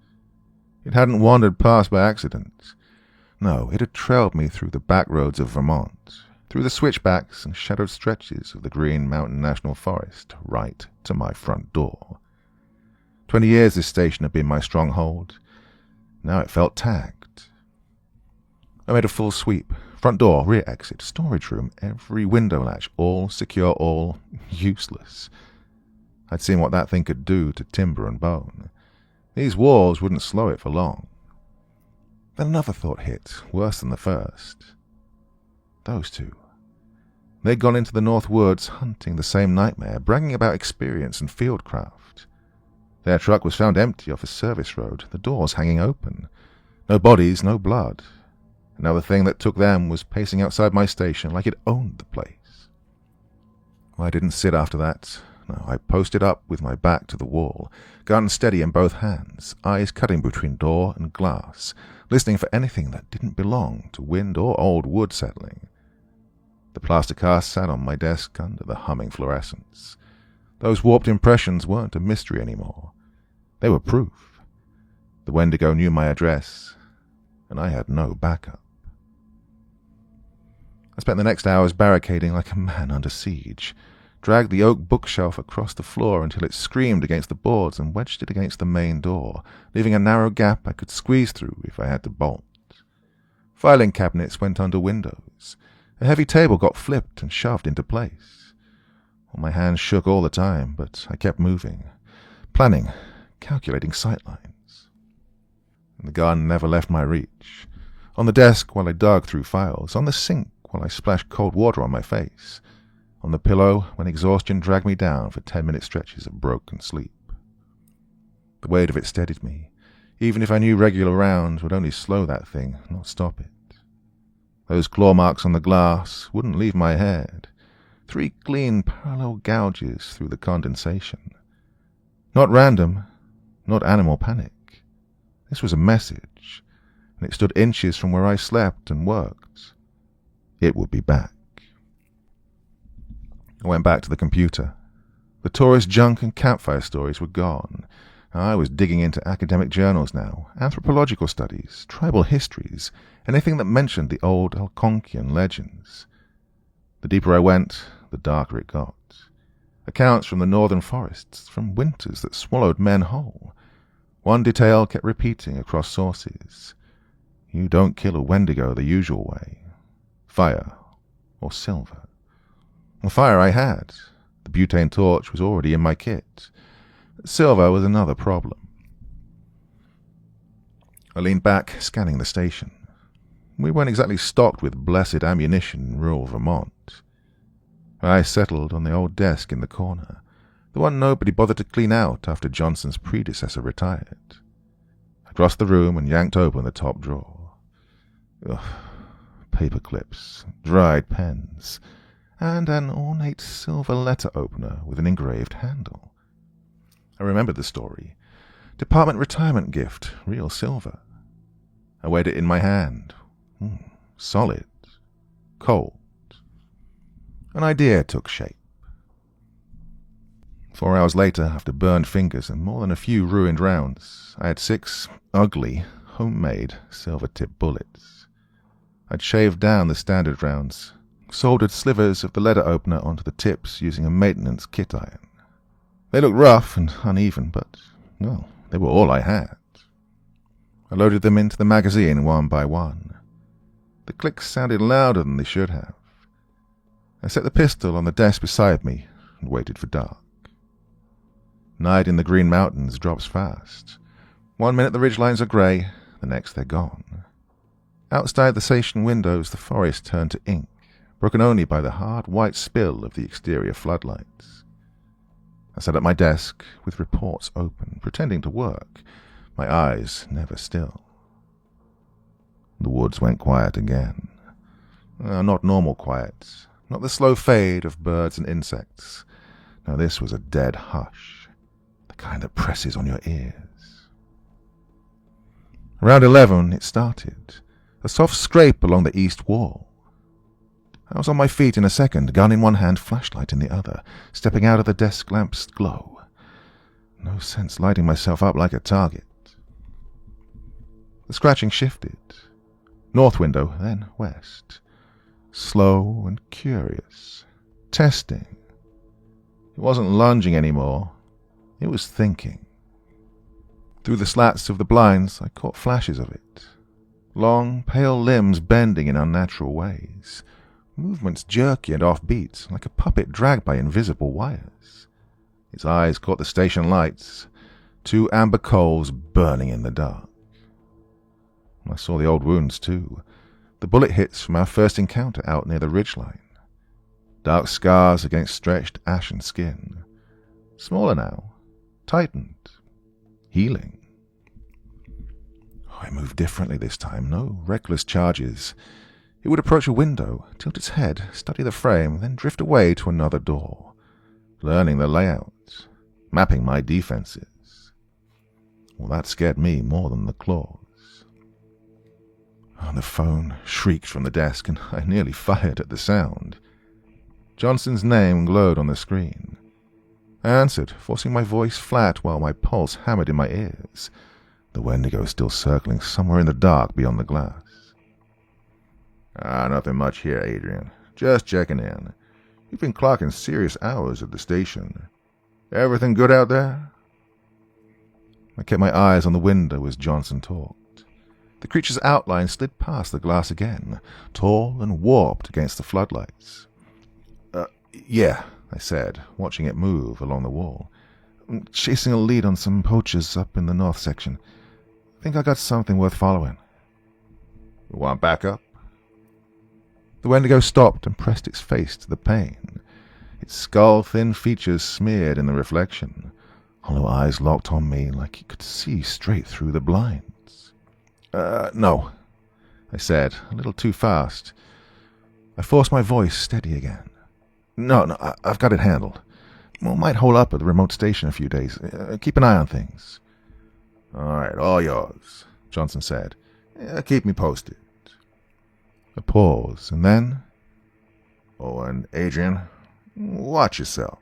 It hadn't wandered past by accident. No, it had trailed me through the back roads of Vermont, through the switchbacks and shadowed stretches of the Green Mountain National Forest, right to my front door. 20 years this station had been my stronghold. Now it felt tagged. I made a full sweep. Front door, rear exit, storage room, every window latch, all secure, all useless. I'd seen what that thing could do to timber and bone. These walls wouldn't slow it for long. Then another thought hit, worse than the first. Those two. They'd gone into the North Woods hunting the same nightmare, bragging about experience and fieldcraft. Their truck was found empty off a service road, the doors hanging open. No bodies, no blood. And now the thing that took them was pacing outside my station like it owned the place. Well, I didn't sit after that. No, I posted up with my back to the wall, gun steady in both hands, eyes cutting between door and glass, listening for anything that didn't belong to wind or old wood settling. The plaster cast sat on my desk under the humming fluorescence. Those warped impressions weren't a mystery anymore. They were proof. The Wendigo knew my address, and I had no backup. I spent the next hours barricading like a man under siege, dragged the oak bookshelf across the floor until it screamed against the boards and wedged it against the main door, leaving a narrow gap I could squeeze through if I had to bolt. Filing cabinets went under windows. A heavy table got flipped and shoved into place. Well, my hands shook all the time, but I kept moving, planning, calculating sightlines. And the gun never left my reach. On the desk while I dug through files, on the sink while I splashed cold water on my face, on the pillow when exhaustion dragged me down for 10-minute stretches of broken sleep. The weight of it steadied me, even if I knew regular rounds would only slow that thing, not stop it. Those claw marks on the glass wouldn't leave my head. 3 clean parallel gouges through the condensation. Not random, not animal panic. This was a message, and it stood inches from where I slept and worked. It would be back. I went back to the computer. The tourist junk and campfire stories were gone. I was digging into academic journals now, anthropological studies, tribal histories, anything that mentioned the old Algonquian legends. The deeper I went, the darker it got. Accounts from the northern forests, from winters that swallowed men whole. One detail kept repeating across sources. You don't kill a Wendigo the usual way. Fire or silver. The fire I had. The butane torch was already in my kit. Silver was another problem. I leaned back, scanning the station. We weren't exactly stocked with blessed ammunition in rural Vermont. I settled on the old desk in the corner, the one nobody bothered to clean out after Johnson's predecessor retired. I crossed the room and yanked open the top drawer. Ugh, paper clips, dried pens, and an ornate silver letter opener with an engraved handle. I remembered the story. Department retirement gift, real silver. I weighed it in my hand. Solid. Cold. An idea took shape. 4 hours later, after burned fingers and more than a few ruined rounds, I had 6 ugly, homemade, silver-tipped bullets. I'd shaved down the standard rounds, soldered slivers of the letter opener onto the tips using a maintenance kit iron. They looked rough and uneven, but, well, they were all I had. I loaded them into the magazine one by one. The clicks sounded louder than they should have. I set the pistol on the desk beside me and waited for dark. Night in the Green Mountains drops fast. 1 minute the ridgelines are grey, the next they're gone. Outside the station windows the forest turned to ink, broken only by the hard white spill of the exterior floodlights. I sat at my desk, with reports open, pretending to work, my eyes never still. The woods went quiet again. Not normal quiet, not the slow fade of birds and insects. No, this was a dead hush, the kind that presses on your ears. Around 11 it started, a soft scrape along the east wall. I was on my feet in a second, gun in one hand, flashlight in the other, stepping out of the desk lamp's glow. No sense lighting myself up like a target. The scratching shifted. North window, then west. Slow and curious. Testing. It wasn't lunging anymore. It was thinking. Through the slats of the blinds, I caught flashes of it. Long, pale limbs bending in unnatural ways. Movements jerky and offbeat, like a puppet dragged by invisible wires. Its eyes caught the station lights, 2 amber coals burning in the dark. I saw the old wounds, too. The bullet hits from our first encounter out near the ridgeline. Dark scars against stretched ashen skin. Smaller now. Tightened. Healing. I moved differently this time. No reckless charges. It would approach a window, tilt its head, study the frame, then drift away to another door. Learning the layout. Mapping my defenses. Well, that scared me more than the claws. The phone shrieked from the desk, and I nearly fired at the sound. Johnson's name glowed on the screen. I answered, forcing my voice flat while my pulse hammered in my ears, the Wendigo still circling somewhere in the dark beyond the glass. Nothing much here, Adrian. Just checking in. You've been clocking serious hours at the station. Everything good out there? I kept my eyes on the window as Johnson talked. The creature's outline slid past the glass again, tall and warped against the floodlights. Yeah, I said, watching it move along the wall. I'm chasing a lead on some poachers up in the north section. Think I got something worth following. You want backup? The Wendigo stopped and pressed its face to the pane, its skull-thin features smeared in the reflection, hollow eyes locked on me like it could see straight through the blinds. No, I said, a little too fast. I forced my voice steady again. No, I've got it handled. Well, might hole up at the remote station a few days. Keep an eye on things. All right, all yours, Johnson said. Keep me posted. A pause, and then... Oh, and Adrian, watch yourself.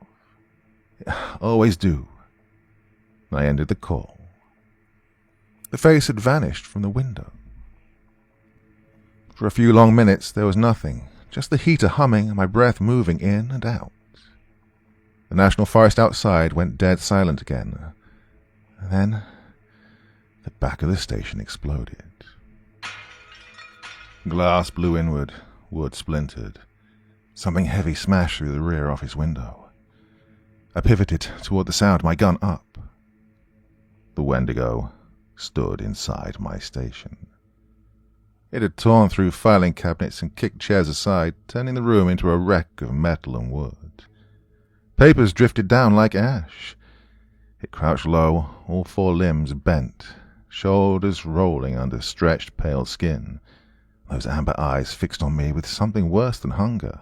Always do. I ended the call. The face had vanished from the window. For a few long minutes there was nothing, just the heater humming and my breath moving in and out. The national forest outside went dead silent again. And then the back of the station exploded. Glass blew inward, wood splintered. Something heavy smashed through the rear office window. I pivoted toward the sound, my gun up. The Wendigo stood inside my station. It had torn through filing cabinets and kicked chairs aside, turning the room into a wreck of metal and wood. Papers drifted down like ash. It crouched low, all four limbs bent, shoulders rolling under stretched pale skin, those amber eyes fixed on me with something worse than hunger.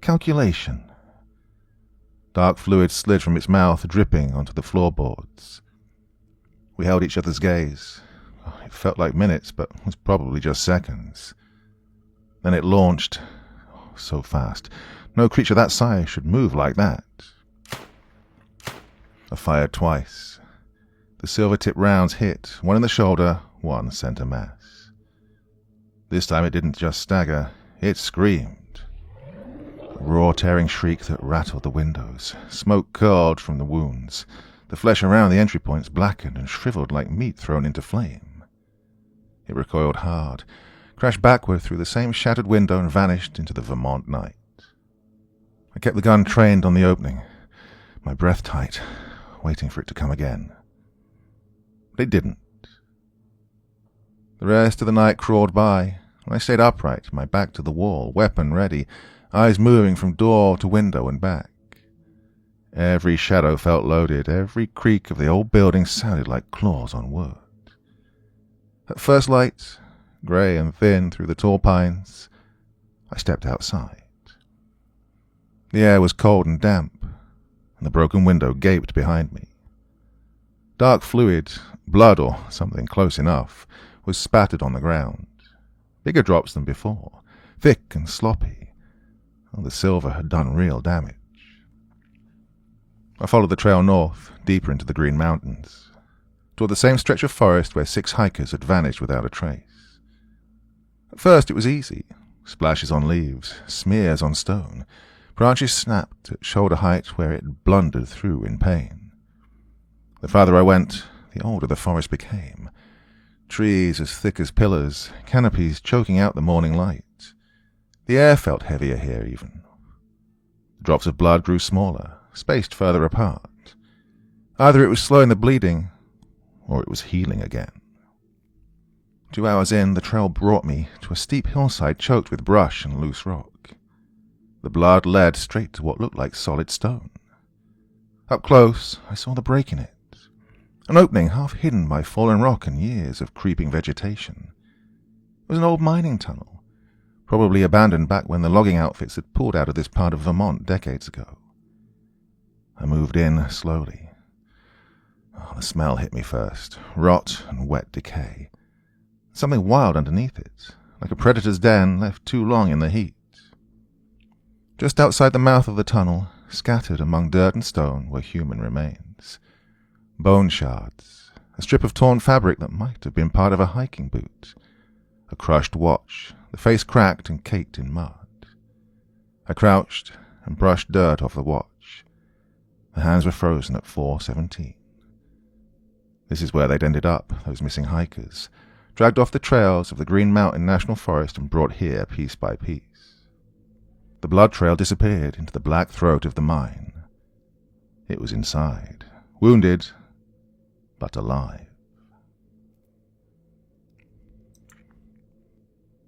Calculation. Dark fluid slid from its mouth, dripping onto the floorboards. We held each other's gaze. It felt like minutes, but was probably just seconds. Then it launched. So fast. No creature that size should move like that. I fired twice. The silver-tipped rounds hit, one in the shoulder, one center mass. This time it didn't just stagger, it screamed. A raw-tearing shriek that rattled the windows. Smoke curled from the wounds. The flesh around the entry points blackened and shriveled like meat thrown into flame. It recoiled hard, crashed backward through the same shattered window and vanished into the Vermont night. I kept the gun trained on the opening, my breath tight, waiting for it to come again. But it didn't. The rest of the night crawled by, and I stayed upright, my back to the wall, weapon ready, eyes moving from door to window and back. Every shadow felt loaded, every creak of the old building sounded like claws on wood. At first light, grey and thin through the tall pines, I stepped outside. The air was cold and damp, and the broken window gaped behind me. Dark fluid, blood or something close enough, was spattered on the ground. Bigger drops than before, thick and sloppy. The silver had done real damage. I followed the trail north, deeper into the Green Mountains, toward the same stretch of forest where 6 hikers had vanished without a trace. At first it was easy. Splashes on leaves, smears on stone. Branches snapped at shoulder height where it blundered through in pain. The farther I went, the older the forest became. Trees as thick as pillars, canopies choking out the morning light. The air felt heavier here even. The drops of blood grew smaller, spaced further apart. Either it was slowing the bleeding, or it was healing again. 2 hours in, the trail brought me to a steep hillside choked with brush and loose rock. The blood led straight to what looked like solid stone. Up close, I saw the break in it, an opening half hidden by fallen rock and years of creeping vegetation. It was an old mining tunnel, probably abandoned back when the logging outfits had pulled out of this part of Vermont decades ago. I moved in slowly. Oh, the smell hit me first, rot and wet decay. Something wild underneath it, like a predator's den left too long in the heat. Just outside the mouth of the tunnel, scattered among dirt and stone, were human remains. Bone shards, a strip of torn fabric that might have been part of a hiking boot, a crushed watch, the face cracked and caked in mud. I crouched and brushed dirt off the watch. The hands were frozen at 4:17. This is where they'd ended up, those missing hikers, dragged off the trails of the Green Mountain National Forest and brought here piece by piece. The blood trail disappeared into the black throat of the mine. It was inside, wounded, but alive.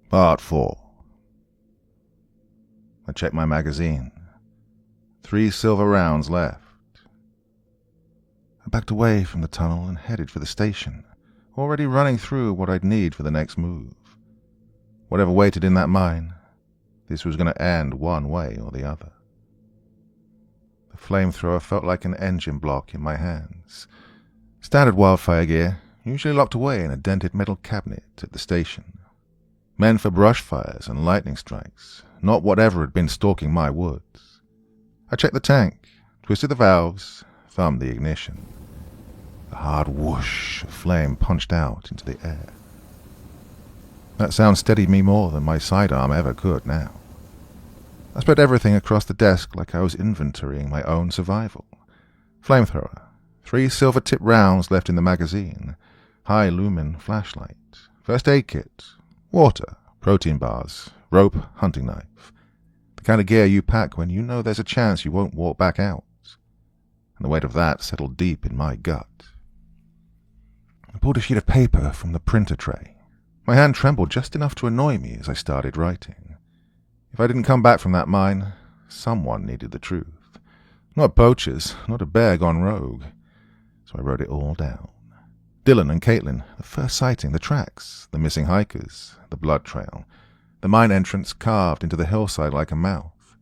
Part 4. I checked my magazine. 3 silver rounds left. I backed away from the tunnel and headed for the station, already running through what I'd need for the next move. Whatever waited in that mine, this was going to end one way or the other. The flamethrower felt like an engine block in my hands. Standard wildfire gear, usually locked away in a dented metal cabinet at the station. Meant for brush fires and lightning strikes, not whatever had been stalking my woods. I checked the tank, twisted the valves, thumbed the ignition. A hard whoosh of flame punched out into the air. That sound steadied me more than my sidearm ever could now. I spread everything across the desk like I was inventorying my own survival. Flamethrower, 3 silver-tipped rounds left in the magazine, high-lumen flashlight, first aid kit, water, protein bars, rope, hunting knife. The kind of gear you pack when you know there's a chance you won't walk back out. And the weight of that settled deep in my gut. I pulled a sheet of paper from the printer tray. My hand trembled just enough to annoy me as I started writing. If I didn't come back from that mine, someone needed the truth. Not poachers, not a bear gone rogue. So I wrote it all down. Dylan and Caitlin, the first sighting, the tracks, the missing hikers, the blood trail, the mine entrance carved into the hillside like a mouth.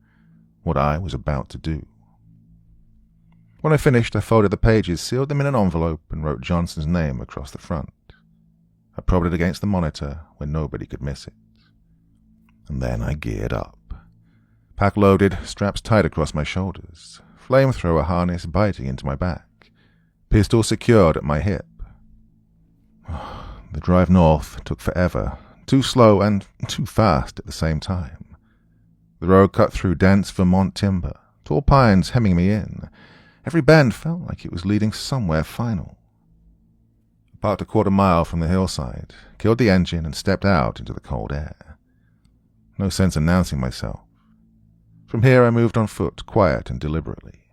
What I was about to do. When I finished, I folded the pages, sealed them in an envelope, and wrote Johnson's name across the front. I propped it against the monitor where nobody could miss it. And then I geared up. Pack loaded, straps tight across my shoulders, flamethrower harness biting into my back, pistol secured at my hip. The drive north took forever, too slow and too fast at the same time. The road cut through dense Vermont timber, tall pines hemming me in. Every bend felt like it was leading somewhere final. I parked a quarter-mile from the hillside, killed the engine, and stepped out into the cold air. No sense announcing myself. From here I moved on foot, quiet and deliberately.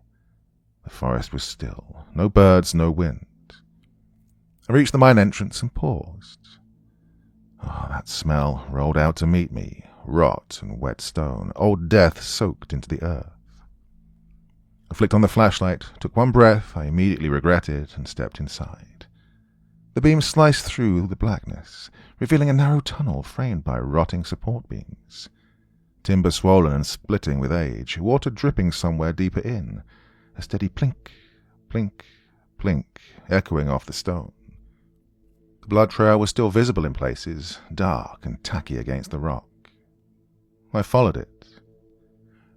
The forest was still. No birds, no wind. I reached the mine entrance and paused. Oh, that smell rolled out to meet me, rot and wet stone, old death soaked into the earth. I flicked on the flashlight, took one breath I immediately regretted, and stepped inside. The beam sliced through the blackness, revealing a narrow tunnel framed by rotting support beams. Timber swollen and splitting with age, water dripping somewhere deeper in, a steady plink, plink, plink, echoing off the stone. The blood trail was still visible in places, dark and tacky against the rock. I followed it.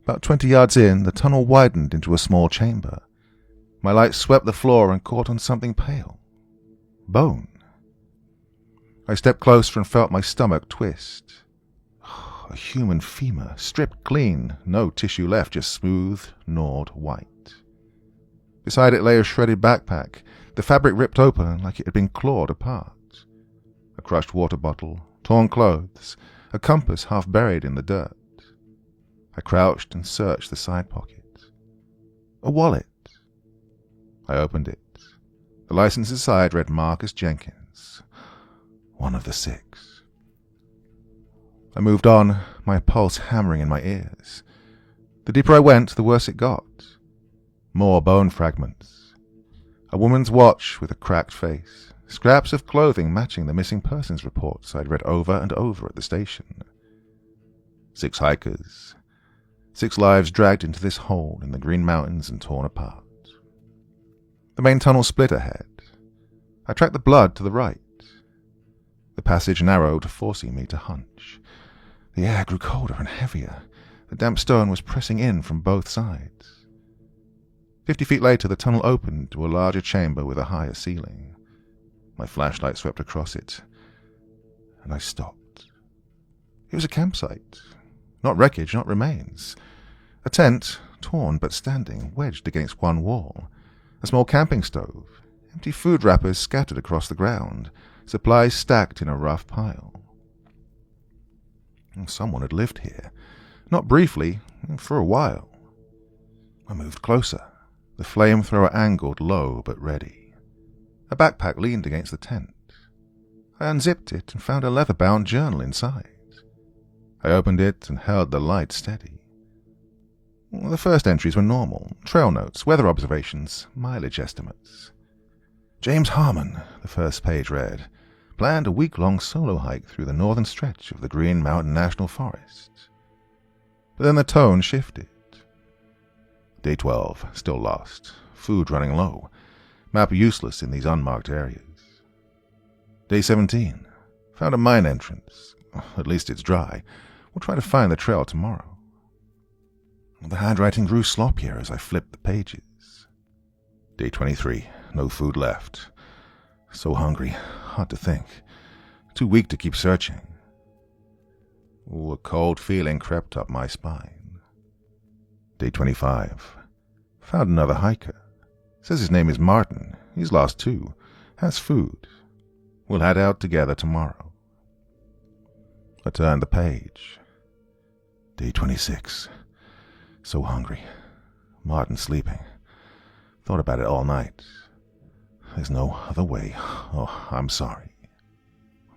About 20 yards in, the tunnel widened into a small chamber. My light swept the floor and caught on something pale. Bone. I stepped closer and felt my stomach twist. A human femur, stripped clean, no tissue left, just smooth, gnawed white. Beside it lay a shredded backpack, the fabric ripped open like it had been clawed apart. A crushed water bottle, torn clothes, a compass half buried in the dirt. I crouched and searched the side pocket. A wallet. I opened it. The license inside read Marcus Jenkins. one of the 6. I moved on, my pulse hammering in my ears. The deeper I went, the worse it got. More bone fragments. A woman's watch with a cracked face. Scraps of clothing matching the missing persons reports I'd read over and over at the station. 6 hikers. 6 lives dragged into this hole in the Green Mountains and torn apart. The main tunnel split ahead. I tracked the blood to the right. The passage narrowed, forcing me to hunch. The air grew colder and heavier. The damp stone was pressing in from both sides. 50 feet later, the tunnel opened to a larger chamber with a higher ceiling. My flashlight swept across it, and I stopped. It was a campsite. Not wreckage, not remains. A tent, torn but standing, wedged against one wall. A small camping stove. Empty food wrappers scattered across the ground. Supplies stacked in a rough pile. Someone had lived here. Not briefly, for a while. I moved closer. The flamethrower angled low but ready. A backpack leaned against the tent. I unzipped it and found a leather-bound journal inside. I opened it and held the light steady. The first entries were normal. Trail notes, weather observations, mileage estimates. James Harmon, the first page read, planned a week-long solo hike through the northern stretch of the Green Mountain National Forest. But then the tone shifted. Day 12, still lost. Food running low. Map useless in these unmarked areas. Day 17, found a mine entrance. At least it's dry. We'll try to find the trail tomorrow. The handwriting grew sloppier as I flipped the pages. Day 23, no food left. So hungry, hard to think. Too weak to keep searching. A cold feeling crept up my spine. Day 25, found another hiker. Says his name is Martin. He's lost too. Has food. We'll head out together tomorrow. I turned the page. Day 26. So hungry. Martin sleeping. Thought about it all night. There's no other way. Oh, I'm sorry.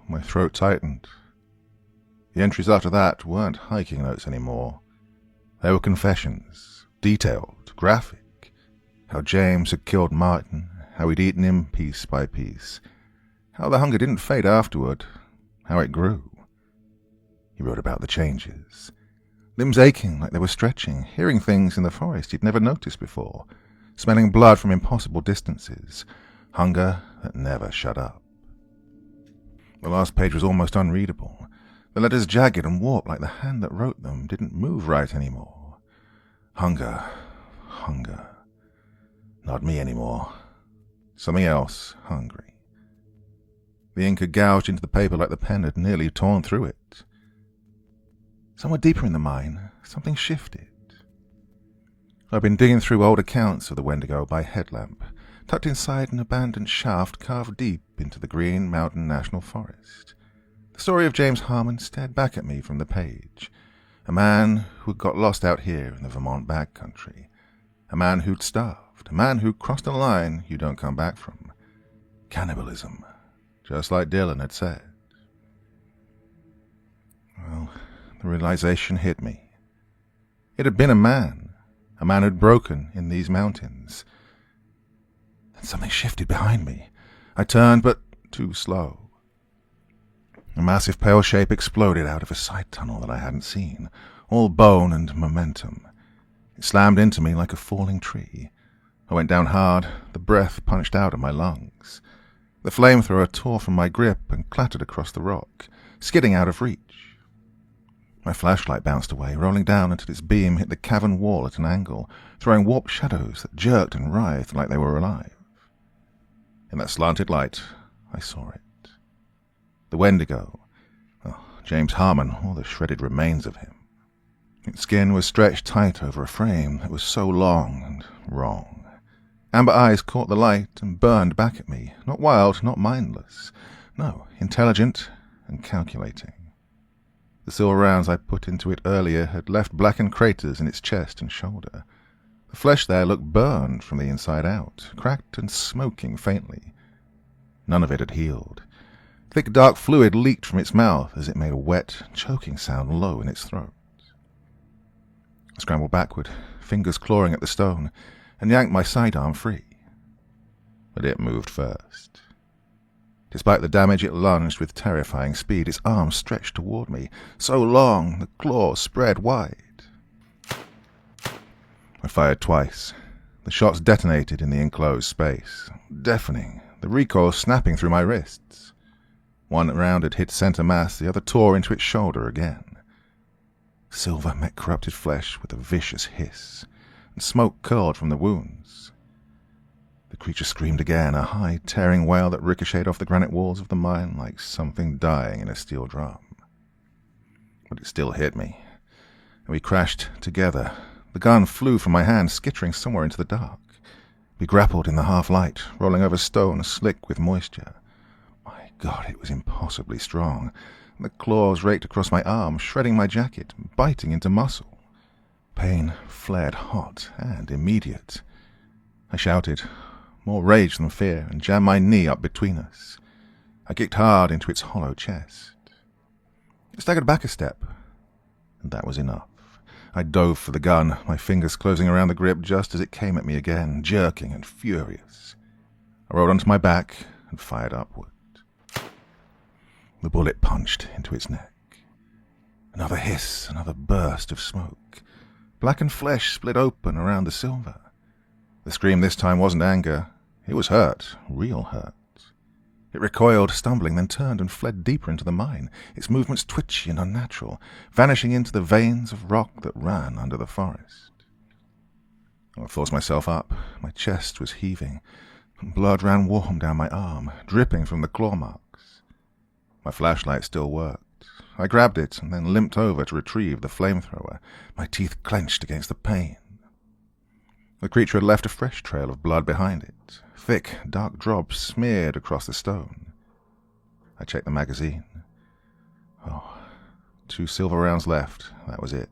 My throat tightened. The entries after that weren't hiking notes anymore. They were confessions, detailed, graphic. How James had killed Martin, how he'd eaten him piece by piece. How the hunger didn't fade afterward, how it grew. He wrote about the changes. Limbs aching like they were stretching, hearing things in the forest he'd never noticed before, smelling blood from impossible distances, hunger that never shut up. The last page was almost unreadable. The letters jagged and warped like the hand that wrote them didn't move right anymore. Hunger, hunger. Not me anymore. Something else, hungry. The ink had gouged into the paper like the pen had nearly torn through it. Somewhere deeper in the mine, something shifted. I'd been digging through old accounts of the Wendigo by headlamp, tucked inside an abandoned shaft carved deep into the Green Mountain National Forest. The story of James Harmon stared back at me from the page. A man who had got lost out here in the Vermont backcountry. A man who'd starved. A man who crossed a line you don't come back from. Cannibalism, just like Dylan had said. Well, the realization hit me. It had been a man who'd broken in these mountains. And something shifted behind me. I turned, but too slow. A massive pale shape exploded out of a side tunnel that I hadn't seen, all bone and momentum. It slammed into me like a falling tree. I went down hard, the breath punched out of my lungs. The flamethrower tore from my grip and clattered across the rock, skidding out of reach. My flashlight bounced away, rolling down until its beam hit the cavern wall at an angle, throwing warped shadows that jerked and writhed like they were alive. In that slanted light, I saw it. The Wendigo. James Harmon, all the shredded remains of him. Its skin was stretched tight over a frame that was so long and wrong. Amber eyes caught the light and burned back at me, not wild, not mindless. No, intelligent and calculating. The silver rounds I put into it earlier had left blackened craters in its chest and shoulder. The flesh there looked burned from the inside out, cracked and smoking faintly. None of it had healed. Thick dark fluid leaked from its mouth as it made a wet, choking sound low in its throat. I scrambled backward, fingers clawing at the stone, and yanked my sidearm free. But it moved first. Despite the damage, it lunged with terrifying speed, its arms stretched toward me, so long the claws spread wide. I fired twice. The shots detonated in the enclosed space, deafening, the recoil snapping through my wrists. One round had hit center mass, the other tore into its shoulder again. Silver met corrupted flesh with a vicious hiss, and smoke curled from the wounds. The creature screamed again, a high, tearing wail that ricocheted off the granite walls of the mine like something dying in a steel drum. But it still hit me, and we crashed together. The gun flew from my hand, skittering somewhere into the dark. We grappled in the half-light, rolling over stone slick with moisture. My God, it was impossibly strong. The claws raked across my arm, shredding my jacket, biting into muscle. Pain flared hot and immediate. I shouted, more rage than fear, and jammed my knee up between us. I kicked hard into its hollow chest. It staggered back a step, and that was enough. I dove for the gun, my fingers closing around the grip just as it came at me again, jerking and furious. I rolled onto my back and fired upward. The bullet punched into its neck. Another hiss, another burst of smoke. Blackened flesh split open around the silver. The scream this time wasn't anger. It was hurt, real hurt. It recoiled, stumbling, then turned and fled deeper into the mine, its movements twitchy and unnatural, vanishing into the veins of rock that ran under the forest. I forced myself up. My chest was heaving. Blood ran warm down my arm, dripping from the claw marks. My flashlight still worked. I grabbed it and then limped over to retrieve the flamethrower, my teeth clenched against the pain. The creature had left a fresh trail of blood behind it, thick, dark drops smeared across the stone. I checked the magazine. 2 silver rounds left, that was it.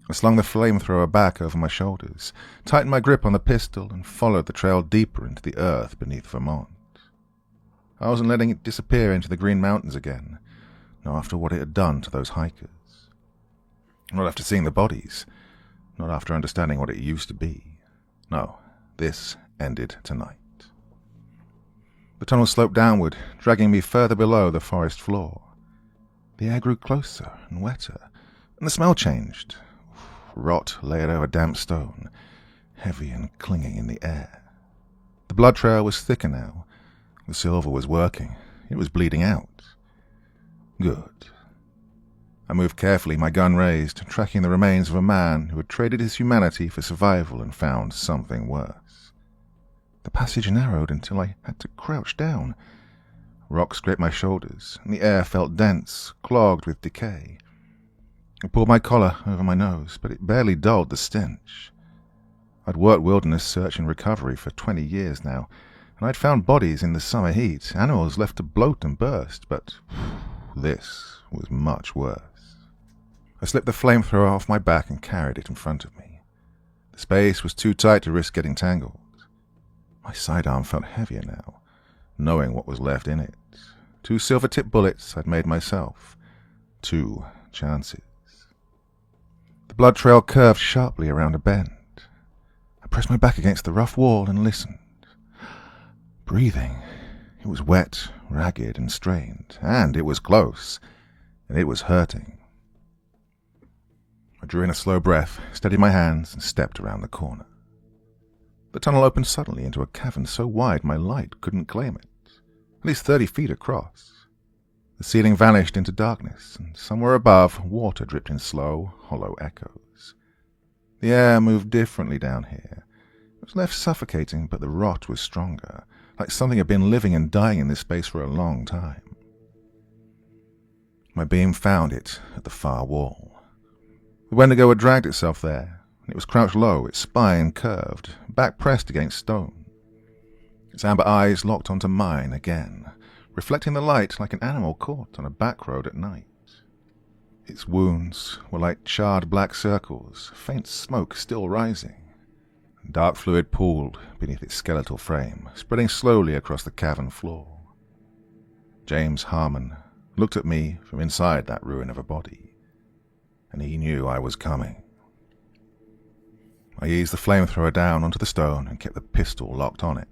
I slung the flamethrower back over my shoulders, tightened my grip on the pistol, and followed the trail deeper into the earth beneath Vermont. I wasn't letting it disappear into the Green Mountains again, not after what it had done to those hikers. Not after seeing the bodies. Not after understanding what it used to be. No, this ended tonight. The tunnel sloped downward, dragging me further below the forest floor. The air grew closer and wetter, and the smell changed. Rot layered over damp stone, heavy and clinging in the air. The blood trail was thicker now. The silver was working. It was bleeding out. Good. I moved carefully, my gun raised, tracking the remains of a man who had traded his humanity for survival and found something worse. The passage narrowed until I had to crouch down. Rocks scraped my shoulders, and the air felt dense, clogged with decay. I pulled my collar over my nose, but it barely dulled the stench. I'd worked wilderness search and recovery for 20 years now, and I'd found bodies in the summer heat, animals left to bloat and burst, but this was much worse. I slipped the flamethrower off my back and carried it in front of me. The space was too tight to risk getting tangled. My sidearm felt heavier now, knowing what was left in it. 2 silver-tipped bullets I'd made myself. 2 chances. The blood trail curved sharply around a bend. I pressed my back against the rough wall and listened. Breathing. It was wet, ragged, and strained, and it was close, and it was hurting. I drew in a slow breath, steadied my hands, and stepped around the corner. The tunnel opened suddenly into a cavern so wide my light couldn't claim it, at least 30 feet across. The ceiling vanished into darkness, and somewhere above, water dripped in slow, hollow echoes. The air moved differently down here. It was less suffocating, but the rot was stronger, like something had been living and dying in this space for a long time. My beam found it at the far wall. The Wendigo had dragged itself there, and it was crouched low, its spine curved, back pressed against stone. Its amber eyes locked onto mine again, reflecting the light like an animal caught on a back road at night. Its wounds were like charred black circles, faint smoke still rising. Dark fluid pooled beneath its skeletal frame, spreading slowly across the cavern floor. James Harmon, looked at me from inside that ruin of a body, and he knew I was coming. I eased the flamethrower down onto the stone and kept the pistol locked on it.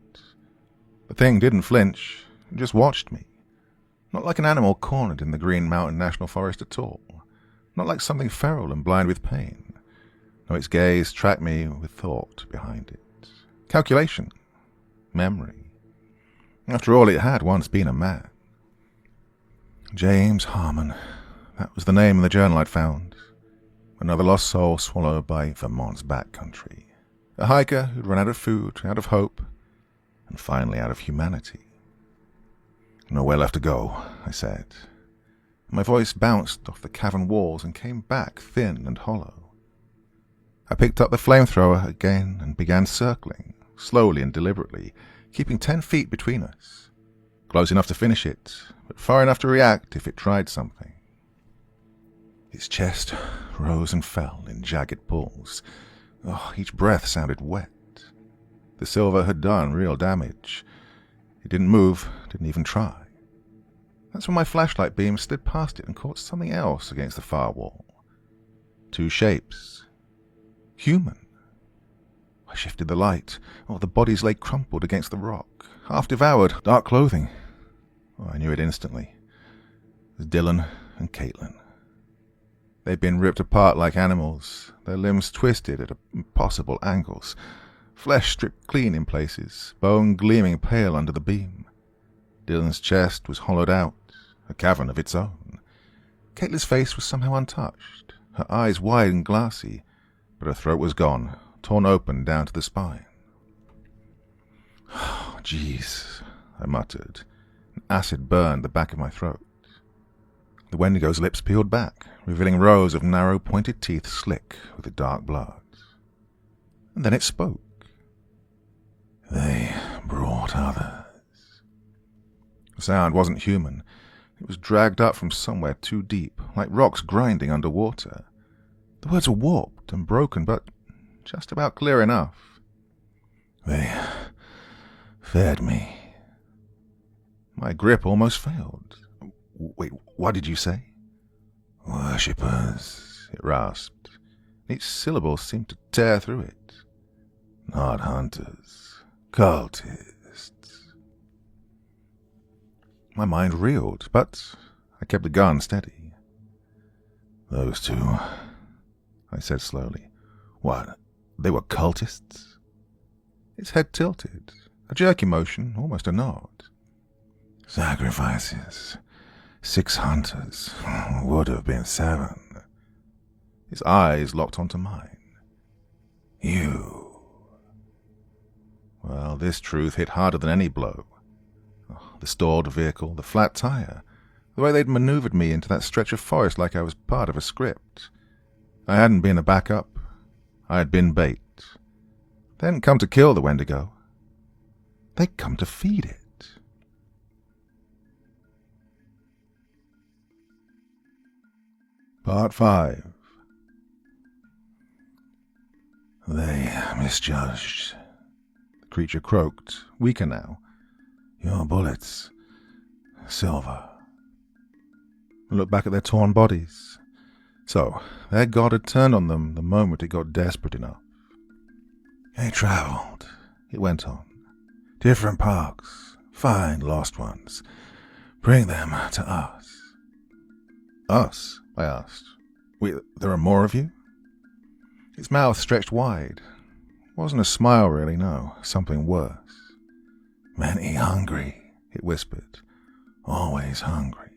The thing didn't flinch, it just watched me. Not like an animal cornered in the Green Mountain National Forest at all. Not like something feral and blind with pain. No, its gaze tracked me with thought behind it. Calculation. Memory. After all, it had once been a man. James Harmon. That was the name in the journal I'd found. Another lost soul swallowed by Vermont's backcountry. A hiker who'd run out of food, out of hope, and finally out of humanity. Nowhere left to go, I said. My voice bounced off the cavern walls and came back thin and hollow. I picked up the flamethrower again and began circling, slowly and deliberately, keeping 10 feet between us. Close enough to finish it, but far enough to react if it tried something. Its chest rose and fell in jagged pulls. Oh, each breath sounded wet. The silver had done real damage. It didn't move, didn't even try. That's when my flashlight beam slid past it and caught something else against the far wall. 2 shapes. Human. I shifted the light. Oh, the bodies lay crumpled against the rock, half devoured, dark clothing. Oh, I knew it instantly. It was Dylan and Caitlin. They'd been ripped apart like animals, their limbs twisted at impossible angles, flesh stripped clean in places, bone gleaming pale under the beam. Dylan's chest was hollowed out, a cavern of its own. Caitlin's face was somehow untouched, her eyes wide and glassy, but her throat was gone, torn open down to the spine. Oh, jeez, I muttered. Acid burned the back of my throat. The Wendigo's lips peeled back, revealing rows of narrow, pointed teeth slick with the dark blood. And then it spoke. They brought others. The sound wasn't human. It was dragged up from somewhere too deep, like rocks grinding underwater. The words were warped and broken, but just about clear enough. They fed me. My grip almost failed. Wait, what did you say? Worshippers, it rasped. Each syllable seemed to tear through it. Not hunters, cultists. My mind reeled, but I kept the gun steady. Those 2, I said slowly. What, they were cultists? Its head tilted, a jerky motion, almost a nod. Sacrifices. 6 hunters. Would have been 7. His eyes locked onto mine. You. Well, this truth hit harder than any blow. The stalled vehicle, the flat tire, the way they'd maneuvered me into that stretch of forest like I was part of a script. I hadn't been a backup. I had been bait. They hadn't come to kill the Wendigo. They'd come to feed it. Part 5. They misjudged. The creature croaked, weaker now. Your bullets. Silver. I looked back at their torn bodies. So, their god had turned on them the moment it got desperate enough. They traveled, it went on. Different paths. Find lost ones. Bring them to us. Us? I asked. Wait, there are more of you? Its mouth stretched wide. Wasn't a smile, really, no. Something worse. Many hungry, it whispered. Always hungry.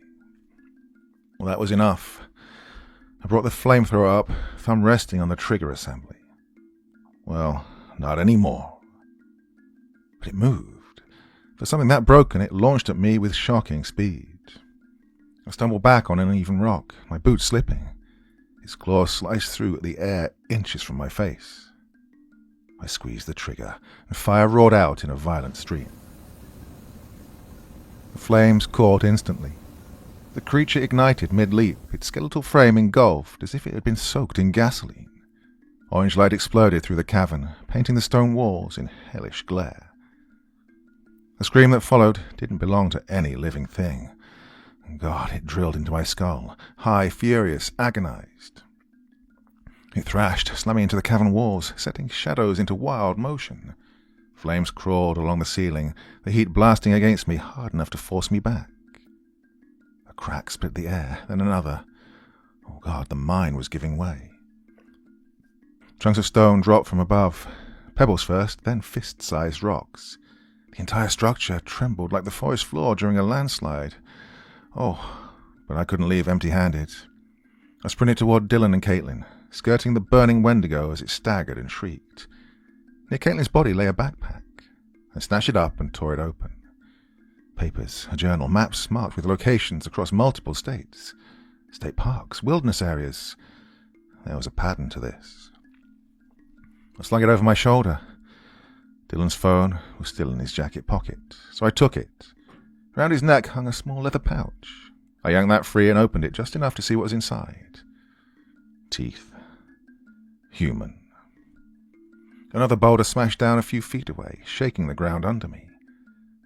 Well, that was enough. I brought the flamethrower up, thumb resting on the trigger assembly. Well, not anymore. But it moved. For something that broken, it launched at me with shocking speed. I stumbled back on an uneven rock, my boots slipping. Its claws sliced through the air inches from my face. I squeezed the trigger, and fire roared out in a violent stream. The flames caught instantly. The creature ignited mid-leap, its skeletal frame engulfed as if it had been soaked in gasoline. Orange light exploded through the cavern, painting the stone walls in hellish glare. The scream that followed didn't belong to any living thing. God, it drilled into my skull, high, furious, agonized. It thrashed, slamming into the cavern walls, setting shadows into wild motion. Flames crawled along the ceiling, the heat blasting against me hard enough to force me back. A crack split the air, then another. Oh God, the mine was giving way. Chunks of stone dropped from above, pebbles first, then fist-sized rocks. The entire structure trembled like the forest floor during a landslide. Oh, but I couldn't leave empty-handed. I sprinted toward Dylan and Caitlin, skirting the burning Wendigo as it staggered and shrieked. Near Caitlin's body lay a backpack. I snatched it up and tore it open. Papers, a journal, maps marked with locations across multiple states. State parks, wilderness areas. There was a pattern to this. I slung it over my shoulder. Dylan's phone was still in his jacket pocket, so I took it. Around his neck hung a small leather pouch. I yanked that free and opened it just enough to see what was inside. Teeth. Human. Another boulder smashed down a few feet away, shaking the ground under me.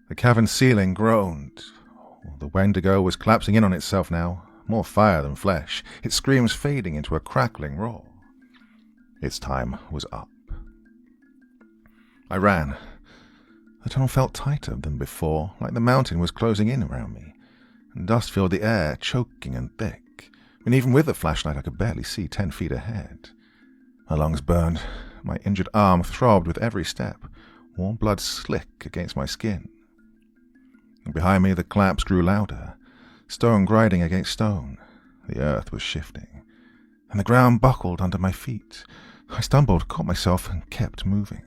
The cavern ceiling groaned. The Wendigo was collapsing in on itself now, more fire than flesh, its screams fading into a crackling roar. Its time was up. I ran. The tunnel felt tighter than before, like the mountain was closing in around me, and dust filled the air, choking and thick, and even with the flashlight I could barely see 10 feet ahead. My lungs burned, my injured arm throbbed with every step, warm blood slick against my skin. And behind me the claps grew louder, stone grinding against stone. The earth was shifting, and the ground buckled under my feet. I stumbled, caught myself, and kept moving.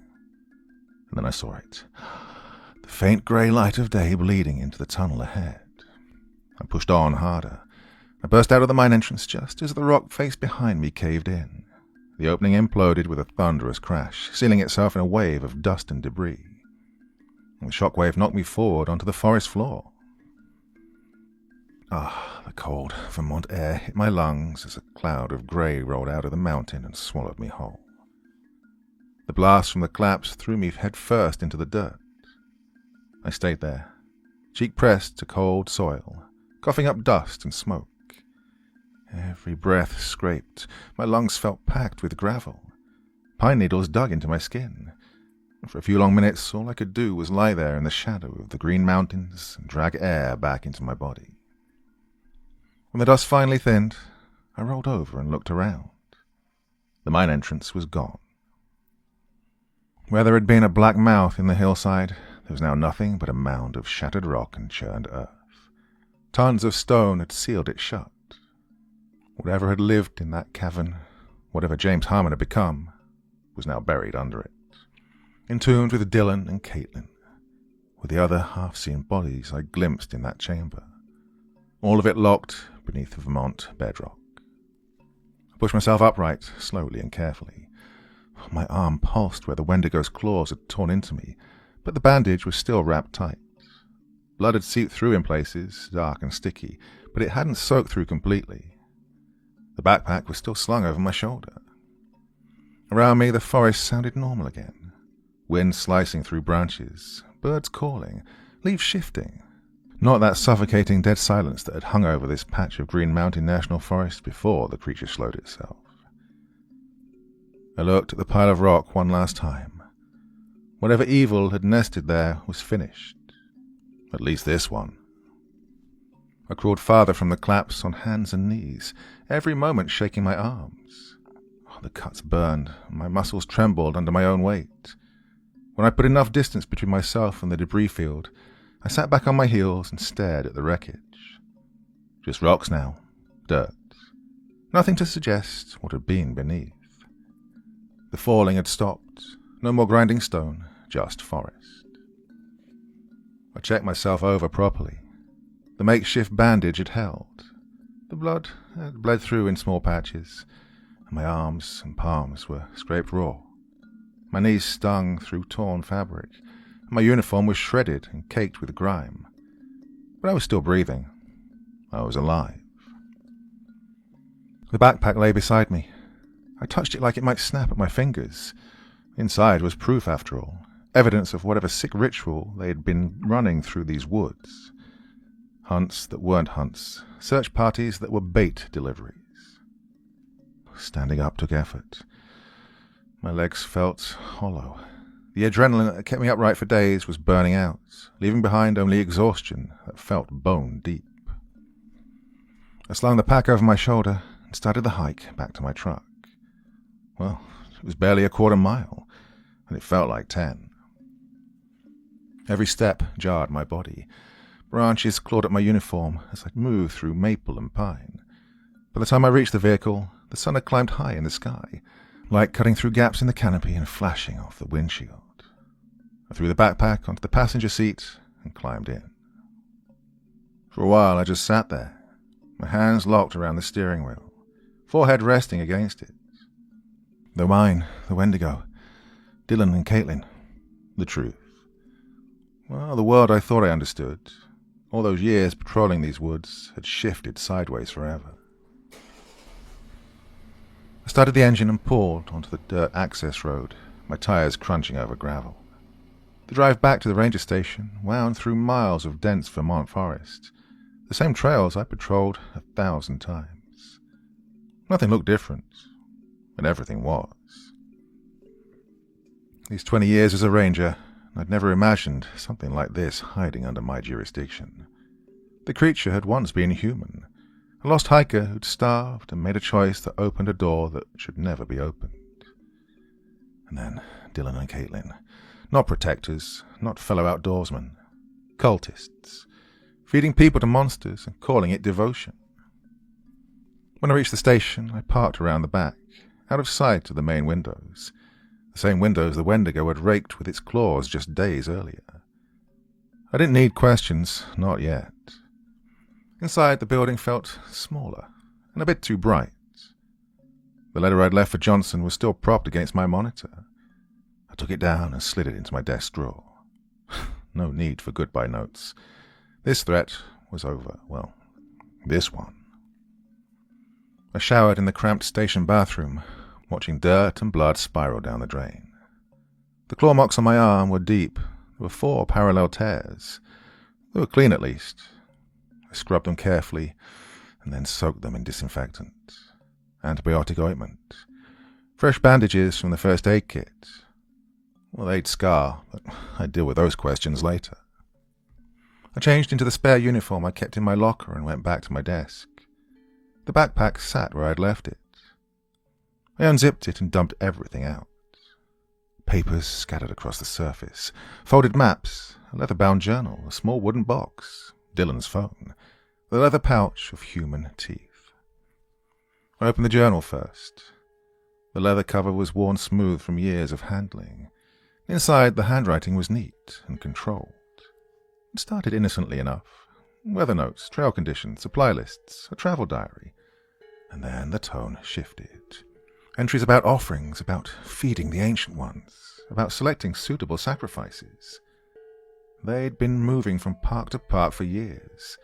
And then I saw it. The faint grey light of day bleeding into the tunnel ahead. I pushed on harder. I burst out of the mine entrance just as the rock face behind me caved in. The opening imploded with a thunderous crash, sealing itself in a wave of dust and debris. The shockwave knocked me forward onto the forest floor. The cold Vermont air hit my lungs as a cloud of grey rolled out of the mountain and swallowed me whole. The blast from the collapse threw me head first into the dirt. I stayed there, cheek pressed to cold soil, coughing up dust and smoke. Every breath scraped. My lungs felt packed with gravel. Pine needles dug into my skin. For a few long minutes, all I could do was lie there in the shadow of the green mountains and drag air back into my body. When the dust finally thinned, I rolled over and looked around. The mine entrance was gone. Where there had been a black mouth in the hillside, there was now nothing but a mound of shattered rock and churned earth. Tons of stone had sealed it shut. Whatever had lived in that cavern, whatever James Harmon had become, was now buried under it, entombed with Dylan and Caitlin, with the other half-seen bodies I glimpsed in that chamber, all of it locked beneath the Vermont bedrock. I pushed myself upright, slowly and carefully. My arm pulsed where the Wendigo's claws had torn into me, but the bandage was still wrapped tight. Blood had seeped through in places, dark and sticky, but it hadn't soaked through completely. The backpack was still slung over my shoulder. Around me the forest sounded normal again. Wind slicing through branches, birds calling, leaves shifting. Not that suffocating dead silence that had hung over this patch of Green Mountain National Forest before the creature slowed itself. I looked at the pile of rock one last time. Whatever evil had nested there was finished. At least this one. I crawled farther from the collapse on hands and knees, every moment shaking my arms. The cuts burned, and my muscles trembled under my own weight. When I put enough distance between myself and the debris field, I sat back on my heels and stared at the wreckage. Just rocks now, dirt. Nothing to suggest what had been beneath. The falling had stopped, no more grinding stone, just forest. I checked myself over properly. The makeshift bandage had held. The blood had bled through in small patches, and my arms and palms were scraped raw. My knees stung through torn fabric, and my uniform was shredded and caked with grime. But I was still breathing. I was alive. The backpack lay beside me. I touched it like it might snap at my fingers. Inside was proof, after all, evidence of whatever sick ritual they had been running through these woods. Hunts that weren't hunts. Search parties that were bait deliveries. Standing up took effort. My legs felt hollow. The adrenaline that kept me upright for days was burning out, leaving behind only exhaustion that felt bone deep. I slung the pack over my shoulder and started the hike back to my truck. Well, it was barely a quarter mile, and it felt like 10. Every step jarred my body. Branches clawed at my uniform as I moved through maple and pine. By the time I reached the vehicle, the sun had climbed high in the sky, light cutting through gaps in the canopy and flashing off the windshield. I threw the backpack onto the passenger seat and climbed in. For a while I just sat there, my hands locked around the steering wheel, forehead resting against it. Though mine, the Wendigo, Dylan and Caitlin, the truth. Well, the world I thought I understood, all those years patrolling these woods, had shifted sideways forever. I started the engine and pulled onto the dirt access road, my tires crunching over gravel. The drive back to the ranger station wound through miles of dense Vermont forest, the same trails I patrolled 1,000 times. Nothing looked different, but everything was. These 20 years as a ranger, I'd never imagined something like this hiding under my jurisdiction. The creature had once been human, a lost hiker who'd starved and made a choice that opened a door that should never be opened. And then Dylan and Caitlin, not protectors, not fellow outdoorsmen, cultists, feeding people to monsters and calling it devotion. When I reached the station, I parked around the back, out of sight of the main windows, the same windows the Wendigo had raked with its claws just days earlier. I didn't need questions, not yet. Inside, the building felt smaller and a bit too bright. The letter I'd left for Johnson was still propped against my monitor. I took it down and slid it into my desk drawer. No need for goodbye notes. This threat was over. Well, this one. I showered in the cramped station bathroom, watching dirt and blood spiral down the drain. The claw marks on my arm were deep. There were 4 parallel tears. They were clean at least. I scrubbed them carefully and then soaked them in disinfectant, antibiotic ointment, fresh bandages from the first aid kit. Well, they'd scar, but I'd deal with those questions later. I changed into the spare uniform I kept in my locker and went back to my desk. The backpack sat where I'd left it. I unzipped it and dumped everything out. Papers scattered across the surface, folded maps, a leather-bound journal, a small wooden box, Dylan's phone, the leather pouch of human teeth. I opened the journal first. The leather cover was worn smooth from years of handling. Inside, the handwriting was neat and controlled. It started innocently enough. Weather notes, trail conditions, supply lists, a travel diary. And then the tone shifted. Entries about offerings, about feeding the ancient ones, about selecting suitable sacrifices. They'd been moving from park to park for years.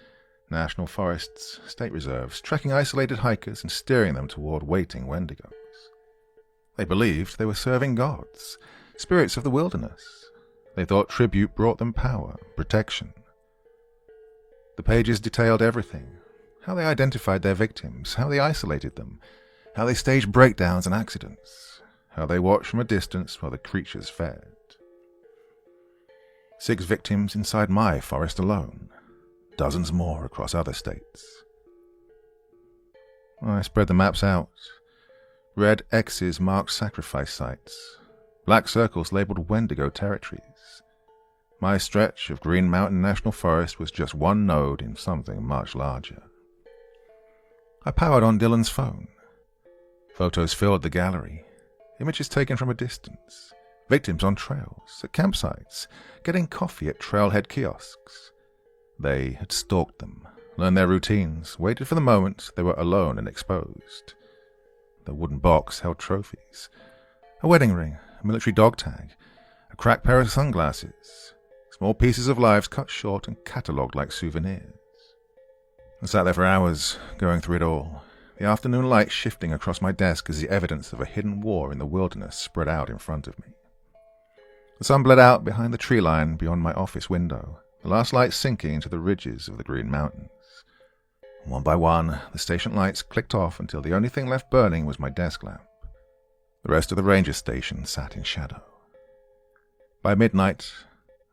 National forests, state reserves, trekking isolated hikers and steering them toward waiting Wendigos. They believed they were serving gods, spirits of the wilderness. They thought tribute brought them power, protection. The pages detailed everything. How they identified their victims, how they isolated them, how they staged breakdowns and accidents, how they watched from a distance while the creatures fed. 6 victims inside my forest alone, dozens more across other states. I spread the maps out. Red X's marked sacrifice sites. Black circles labeled Wendigo territories. My stretch of Green Mountain National Forest was just one node in something much larger. I powered on Dylan's phone. Photos filled the gallery. Images taken from a distance. Victims on trails, at campsites, getting coffee at trailhead kiosks. They had stalked them, learned their routines, waited for the moment they were alone and exposed. The wooden box held trophies. A wedding ring, a military dog tag, a cracked pair of sunglasses, small pieces of lives cut short and catalogued like souvenirs. I sat there for hours, going through it all, the afternoon light shifting across my desk as the evidence of a hidden war in the wilderness spread out in front of me. The sun bled out behind the tree line beyond my office window, the last light sinking into the ridges of the Green Mountains. One by one, the station lights clicked off until the only thing left burning was my desk lamp. The rest of the ranger station sat in shadow. By midnight,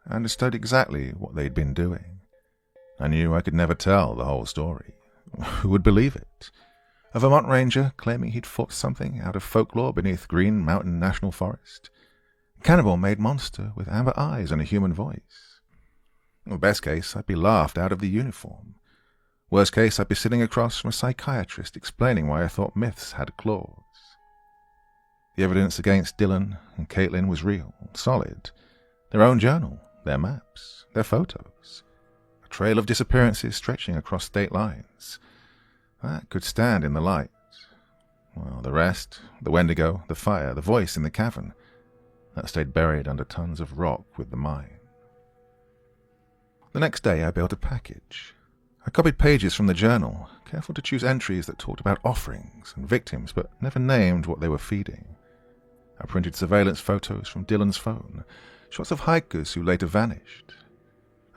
I understood exactly what they'd been doing. I knew I could never tell the whole story. Who would believe it? A Vermont ranger claiming he'd fought something out of folklore beneath Green Mountain National Forest? Cannibal made monster with amber eyes and a human voice. Well, best case, I'd be laughed out of the uniform. Worst case, I'd be sitting across from a psychiatrist explaining why I thought myths had claws. The evidence against Dylan and Caitlin was real, solid. Their own journal, their maps, their photos. A trail of disappearances stretching across state lines. That could stand in the light. Well, the rest, the Wendigo, the fire, the voice in the cavern, that stayed buried under tons of rock with the mine. The next day I built a package. I copied pages from the journal, careful to choose entries that talked about offerings and victims, but never named what they were feeding. I printed surveillance photos from Dylan's phone, shots of hikers who later vanished.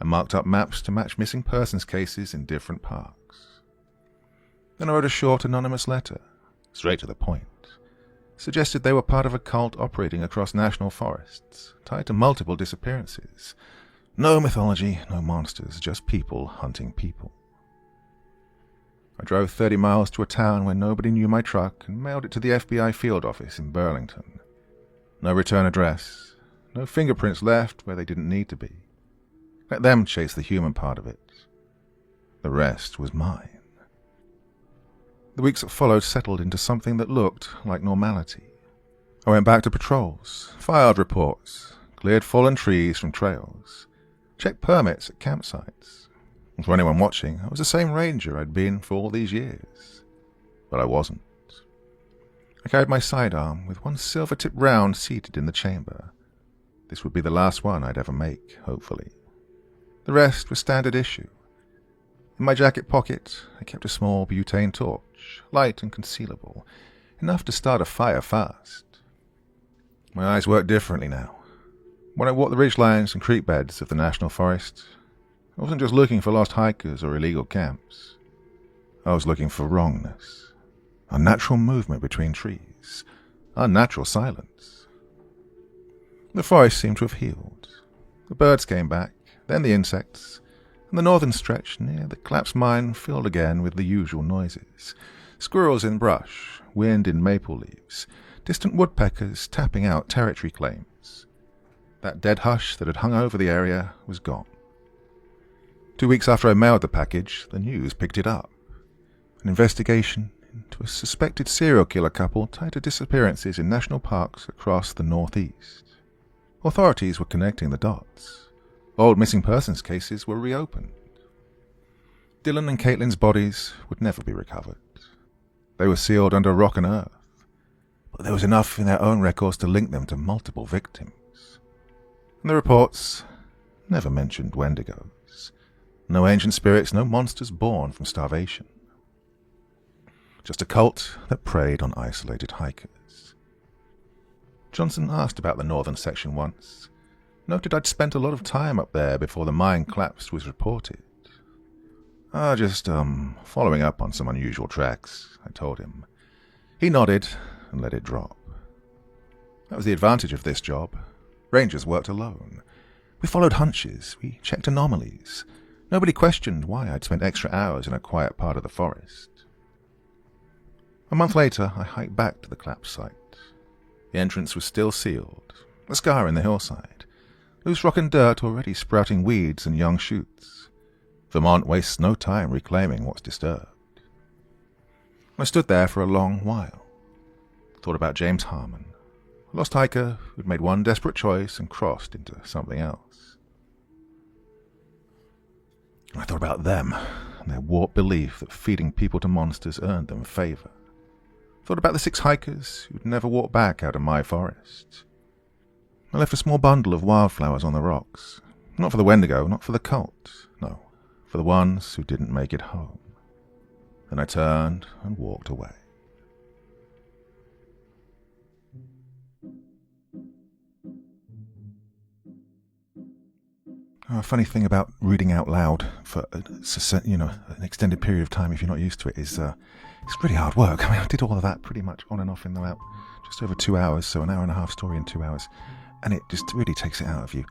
I marked up maps to match missing persons cases in different parks. Then I wrote a short anonymous letter, straight to the point. Suggested they were part of a cult operating across national forests, tied to multiple disappearances. No mythology, no monsters, just people hunting people. I drove 30 miles to a town where nobody knew my truck and mailed it to the FBI field office in Burlington. No return address, no fingerprints left where they didn't need to be. Let them chase the human part of it. The rest was mine. The weeks that followed settled into something that looked like normality. I went back to patrols, filed reports, cleared fallen trees from trails, checked permits at campsites. And for anyone watching, I was the same ranger I'd been for all these years. But I wasn't. I carried my sidearm with one silver-tipped round seated in the chamber. This would be the last one I'd ever make, hopefully. The rest was standard issue. In my jacket pocket, I kept a small butane torch, light and concealable, enough to start a fire fast. My eyes worked differently now. When I walked the ridgelines and creek beds of the national forest, I wasn't just looking for lost hikers or illegal camps. I was looking for wrongness, unnatural movement between trees, unnatural silence. The forest seemed to have healed. The birds came back, then the insects, and the northern stretch near the collapsed mine filled again with the usual noises. Squirrels in brush, wind in maple leaves, distant woodpeckers tapping out territory claims. That dead hush that had hung over the area was gone. 2 weeks after I mailed the package, the news picked it up. An investigation into a suspected serial killer couple tied to disappearances in national parks across the northeast. Authorities were connecting the dots. Old missing persons cases were reopened. Dylan and Caitlin's bodies would never be recovered. They were sealed under rock and earth, but there was enough in their own records to link them to multiple victims. And the reports never mentioned Wendigos. No ancient spirits, no monsters born from starvation. Just a cult that preyed on isolated hikers. Johnson asked about the northern section once. Noted I'd spent a lot of time up there before the mine collapse was reported. Just following up on some unusual tracks, I told him. He nodded and let it drop. That was the advantage of this job. Rangers worked alone. We followed hunches, we checked anomalies. Nobody questioned why I'd spent extra hours in a quiet part of the forest. A month later, I hiked back to the collapse site. The entrance was still sealed, a scar in the hillside, loose rock and dirt already sprouting weeds and young shoots. Vermont wastes no time reclaiming what's disturbed. I stood there for a long while. Thought about James Harmon, a lost hiker who'd made one desperate choice and crossed into something else. I thought about them and their warped belief that feeding people to monsters earned them favor. Thought about the 6 hikers who'd never walked back out of my forest. I left a small bundle of wildflowers on the rocks. Not for the Wendigo, not for the cult. No, for the ones who didn't make it home. Then I turned and walked away. A funny thing about reading out loud for an extended period of time, if you're not used to it, is it's really hard work. I mean, I did all of that pretty much on and off in about just over 2 hours, so an hour and a half story in 2 hours, and it just really takes it out of you.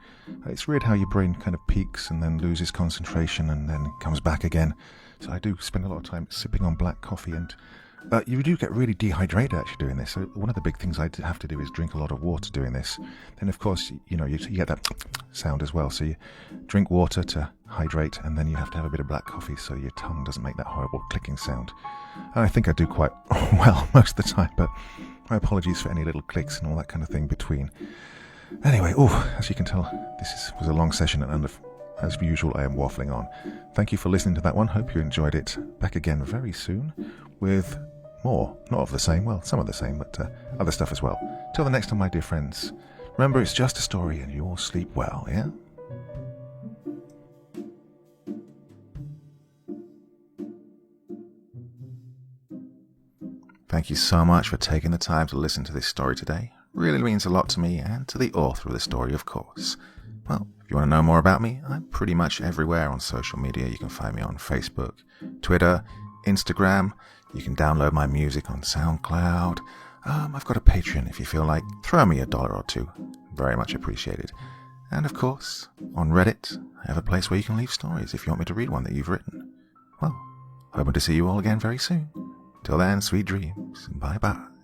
It's weird how your brain kind of peaks and then loses concentration and then comes back again. So I do spend a lot of time sipping on black coffee, and you do get really dehydrated actually doing this. So one of the big things I have to do is drink a lot of water doing this. Then of course, you get that sound as well. So you drink water to hydrate, and then you have to have a bit of black coffee so your tongue doesn't make that horrible clicking sound. And I think I do quite well most of the time, but my apologies for any little clicks and all that kind of thing between. Anyway, as you can tell, was a long session, and as usual, I am waffling on. Thank you for listening to that one. Hope you enjoyed it. Back again very soon with more. Not of the same, well, some of the same, but other stuff as well. Till the next time, my dear friends. Remember, it's just a story, and you all sleep well, yeah? Thank you so much for taking the time to listen to this story today. Really means a lot to me and to the author of the story, of course. Well, if you want to know more about me, I'm pretty much everywhere on social media. You can find me on Facebook, Twitter, Instagram. You can download my music on SoundCloud. I've got a Patreon if you feel like. Throw me $1 or $2. Very much appreciated. And of course, on Reddit, I have a place where you can leave stories if you want me to read one that you've written. Well, hoping to see you all again very soon. Till then, sweet dreams. Bye-bye.